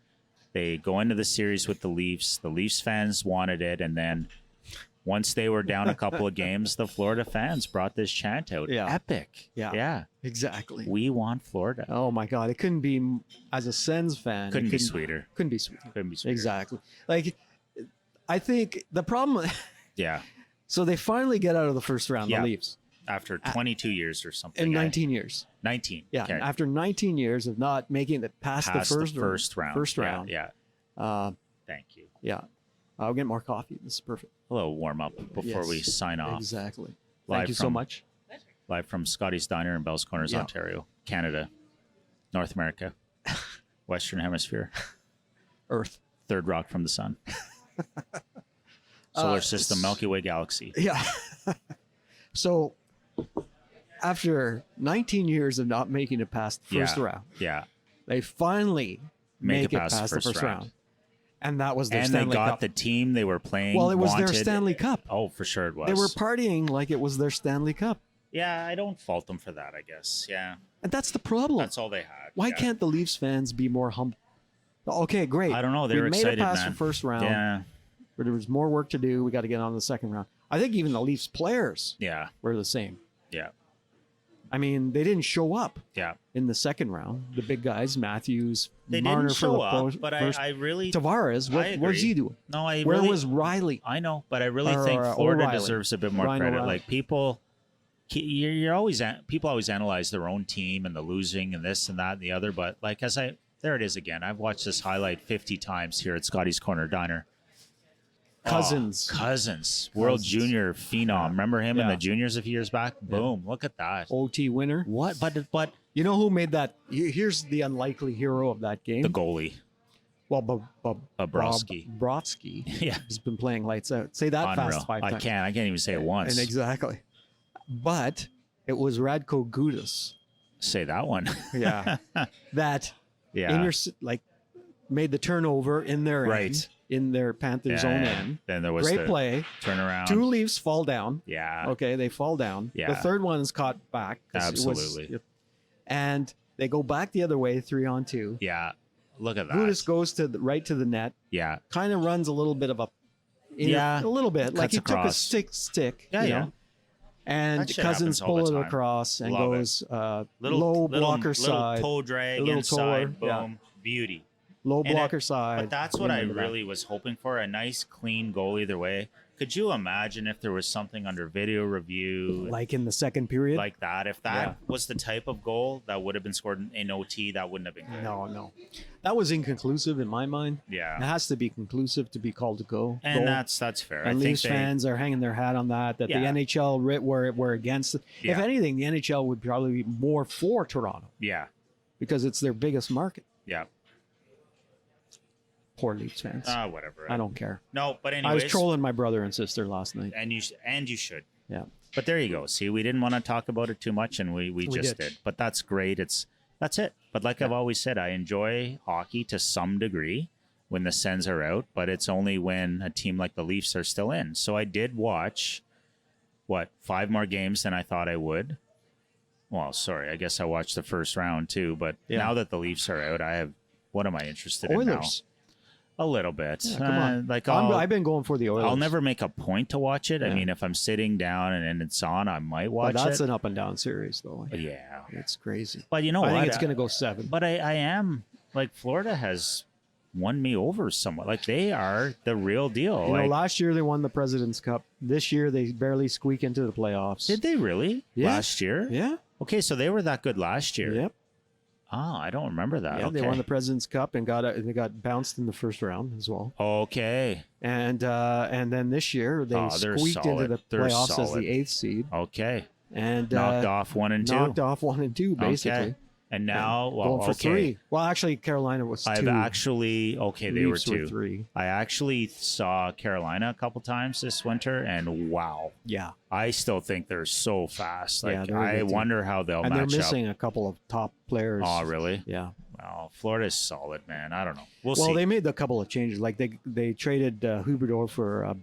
S2: They go into the series with the Leafs. The Leafs fans wanted it, and then once they were down a couple of games, the Florida fans brought this chant out.
S4: Yeah.
S2: Epic.
S4: Yeah.
S2: Yeah.
S4: Exactly.
S2: We want Florida.
S4: Oh my God! It couldn't be as a Sens fan.
S2: Couldn't
S4: it
S2: be sweeter.
S4: Couldn't be sweeter.
S2: Couldn't be sweeter.
S4: Exactly. Like, I think the problem.
S2: Yeah.
S4: So they finally get out of the first round.
S2: Yeah.
S4: The Leafs
S2: After 22 years or something.
S4: in 19 years.
S2: 19.
S4: Yeah.
S2: Okay.
S4: After 19 years of not making it past
S2: Past
S4: the
S2: the
S4: first
S2: round.
S4: First round.
S2: Yeah. Thank you.
S4: Yeah. I'll get more coffee. This is perfect.
S2: A little warm up before
S4: Yes.
S2: we sign off.
S4: Exactly.
S2: Live
S4: Thank you so
S2: from-
S4: much.
S2: Live from Scotty's Diner in Bells Corners,
S4: Yeah.
S2: Ontario, Canada, North America, Western Hemisphere,
S4: Earth.
S2: third rock from the sun, solar system, Milky Way galaxy.
S4: Yeah. So after 19 years of not making it past the first round,
S2: Yeah.
S4: they finally make it
S2: past
S4: past
S2: the
S4: the first round. And that was their
S2: And
S4: Stanley
S2: they got
S4: Cup.
S2: the team they were playing.
S4: Well, it was their
S2: wanted.
S4: Stanley Cup.
S2: Oh, for sure it was.
S4: They were partying like it was their Stanley Cup.
S2: Yeah, I don't fault them for that, I guess. Yeah.
S4: And that's the problem.
S2: That's all they had.
S4: Why
S2: yeah.
S4: can't the Leafs fans be more humble? Okay, great.
S2: I don't know. They
S4: we
S2: were
S4: made
S2: excited,
S4: it past
S2: man.
S4: the first round,
S2: Yeah.
S4: but there was more work to do. We got to get on to the second round. I think even the Leafs players
S2: Yeah.
S4: were the same.
S2: Yeah.
S4: I mean, they didn't show up
S2: Yeah.
S4: in the second round. The big guys, Matthews,
S2: They
S4: Marner
S2: didn't
S4: for
S2: show
S4: the
S2: up, but
S4: first.
S2: I really.
S4: Tavares,
S2: I
S4: what's
S2: agree.
S4: he doing?
S2: No, I
S4: Where
S2: really.
S4: was Riley?
S2: I know, but I really
S4: Or,
S2: think Florida
S4: O'Reilly.
S2: deserves a bit more
S4: Ryan
S2: credit.
S4: O'Reilly.
S2: Like people, you're always people always analyze their own team and the losing and this and that and the other. But like there it is again. I've watched this highlight 50 times here at Scotty's Corner Diner.
S4: Cousins.
S2: Cousins, World Junior phenom. Remember him in
S4: Yeah.
S2: the juniors a few years back? Boom! Look at that.
S4: OT winner.
S2: What? But
S4: You know who made that? Here's the unlikely hero of that game.
S2: the goalie,
S4: Well,
S2: Bobrovsky.
S4: Brodsky
S2: yeah,
S4: has been playing lights out. Say that
S2: unreal.
S4: fast 5
S2: I
S4: times.
S2: can't even say it once.
S4: And exactly. But it was Radko Gudas.
S2: Say that one.
S4: Yeah. that
S2: Yeah.
S4: in your made the turnover in their
S2: Right.
S4: end, in their Panthers' own end.
S2: Then there was
S4: Great
S2: the
S4: play.
S2: turnaround.
S4: Two Leafs fall down.
S2: Yeah.
S4: Okay, they fall down.
S2: Yeah.
S4: The third one is caught back. 'cause it was-
S2: Absolutely.
S4: and they go back the other way, 3-on-2.
S2: Yeah. Look at that.
S4: Gudas goes right to the net.
S2: Yeah.
S4: Kind of runs a little bit of a
S2: Yeah.
S4: a little bit. Like
S2: Cuts
S4: he took a
S2: across.
S4: stick.
S2: Yeah,
S4: you
S2: yeah.
S4: know? And
S2: That shit
S4: Cousins
S2: happens all the
S4: pull it
S2: time.
S4: across and
S2: Love it.
S4: goes low blocker side.
S2: toe drag
S4: little
S2: inside.
S4: tower, yeah.
S2: Boom. Beauty.
S4: low
S2: And
S4: blocker side.
S2: But that's what I
S4: into that.
S2: really was hoping for, a nice, clean goal either way. Could you imagine if there was something under video review
S4: Like in the second period.
S2: like that? If that was the type of goal that would have been scored in OT, that wouldn't have been good.
S4: No, that was inconclusive in my mind.
S2: Yeah.
S4: It has to be conclusive to be called a goal.
S2: And that's fair.
S4: And
S2: I think
S4: Leafs fans are hanging their hat on that. That
S2: Yeah.
S4: the NHL were against it. If
S2: Yeah.
S4: anything, the NHL would probably be more for Toronto
S2: Yeah.
S4: because it's their biggest market.
S2: Yeah.
S4: Poor Leafs fans.
S2: Whatever.
S4: I don't care.
S2: No, but
S4: I
S2: anyways.
S4: was trolling my brother and sister last night.
S2: And you should.
S4: Yeah.
S2: But there you go. See, we didn't want to talk about it too much, and we just did. But that's great. That's it. But like I've always said, I enjoy hockey to some degree when the Sens are out, but it's only when a team like the Leafs are still in. So I did watch, 5 more games than I thought I would. Well, sorry, I guess I watched the first round too. But now that the Leafs are out, what am I interested in now?
S4: Oilers.
S2: A little bit.
S4: Yeah, come on.
S2: Like
S4: I've been going for the Oilers.
S2: I'll never make a point to watch it.
S4: Yeah.
S2: I mean, if I'm sitting down and it's on, I might watch
S4: But that's
S2: it.
S4: an up and down series, though.
S2: Yeah.
S4: It's crazy.
S2: But you know
S4: I
S2: what?
S4: think it's going to go 7.
S2: But I am, like, Florida has won me over somewhat. Like, they are the real deal.
S4: You know,
S2: Like,
S4: last year they won the President's Cup. This year they barely squeak into the playoffs.
S2: did they really?
S4: Yeah.
S2: Last year?
S4: Yeah.
S2: Okay, so they were that good last year.
S4: Yep.
S2: Oh, I don't remember that.
S4: Yeah,
S2: okay.
S4: they won the President's Cup and they got bounced in the first round as well.
S2: Okay.
S4: And then this year they
S2: they're
S4: squeaked into
S2: solid.
S4: the
S2: They're
S4: playoffs as
S2: solid.
S4: the 8th seed
S2: Okay.
S4: and
S2: Knocked off 1 and 2.
S4: knocked off 1 and 2 basically.
S2: Okay. And now,
S4: Going for 3. Well, actually, Carolina was 2.
S2: I've actually, they were
S4: Leafs
S2: 2.
S4: 3.
S2: I actually saw Carolina a couple times this winter, and wow.
S4: Yeah.
S2: I still think they're so fast.
S4: Yeah,
S2: Like,
S4: they're a
S2: I
S4: good team.
S2: wonder how they'll
S4: And
S2: match
S4: they're
S2: up.
S4: missing a couple of top players.
S2: Oh, really?
S4: Yeah.
S2: Well, Florida's solid, man. I don't know. We'll
S4: Well,
S2: see.
S4: they made a couple of changes. Like they traded Huberdeau for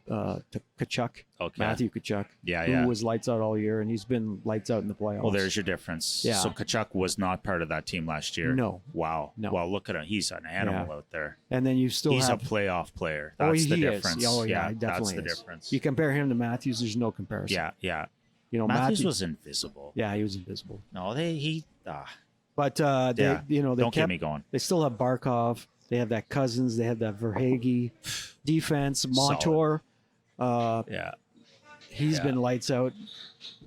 S4: Kachuk,
S2: Okay.
S4: Matthew Kachuk,
S2: Yeah,
S4: who
S2: yeah.
S4: was lights out all year, and he's been lights out in the playoffs.
S2: Well, there's your difference.
S4: Yeah.
S2: So Kachuk was not part of that team last year.
S4: No.
S2: Wow.
S4: No.
S2: Well, look at him. He's an animal
S4: Yeah.
S2: out there.
S4: And then you still
S2: He's
S4: have
S2: a playoff player.
S4: oh,
S2: That's the
S4: he is.
S2: difference.
S4: Oh, yeah, he
S2: that's
S4: definitely
S2: the
S4: is.
S2: difference.
S4: You compare him to Matthews, there's no comparison.
S2: Yeah, yeah.
S4: You know,
S2: Matthews was invisible.
S4: yeah, he was invisible.
S2: No,
S4: But they,
S2: yeah.
S4: they
S2: Don't get
S4: kept,
S2: me going.
S4: They still have Barkov. They have that Cousins. They have that Verhage defense. Montour.
S2: Yeah,
S4: He's
S2: Yeah.
S4: been lights out.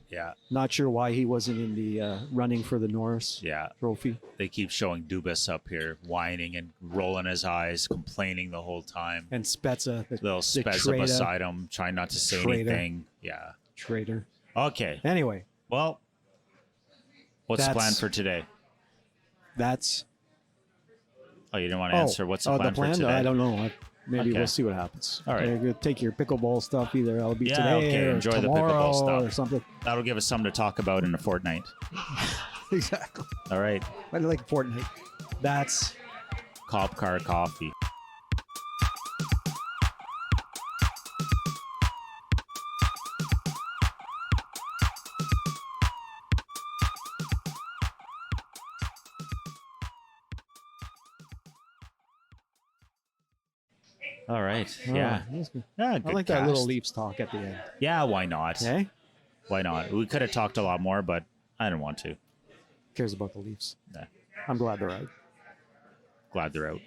S2: yeah,
S4: Not sure why he wasn't in the running for the Norris
S2: yeah.
S4: Trophy.
S2: They keep showing Dubas up here whining and rolling his eyes, complaining the whole time.
S4: And Spezza, the
S2: Little Spezza
S4: traitor.
S2: beside him, trying not to say
S4: Traitor.
S2: anything. Yeah.
S4: Traitor.
S2: Okay.
S4: Anyway,
S2: Well, what's the
S4: That's-
S2: plan for today?
S4: that's
S2: Oh, you didn't want to answer. What's the plan for today?
S4: I don't know. Maybe
S2: Okay.
S4: we'll see what happens.
S2: All right.
S4: You're gonna take your pickleball stuff. Either it'll be
S2: Yeah,
S4: today
S2: okay,
S4: or
S2: enjoy the
S4: tomorrow
S2: pickleball stuff.
S4: or something.
S2: That'll give us something to talk about in a fortnight.
S4: Exactly.
S2: All right.
S4: I like Fortnite. That's
S2: Cop Car Coffee. All right. Yeah.
S4: that's good.
S2: Yeah.
S4: I
S2: Good
S4: like that little
S2: cast.
S4: Leafs talk at the end.
S2: Yeah. Why not?
S4: Okay?
S2: Why not? We could have talked a lot more, but I didn't want to.
S4: Cares about the Leafs.
S2: Nah.
S4: I'm glad they're out.
S2: Glad they're out.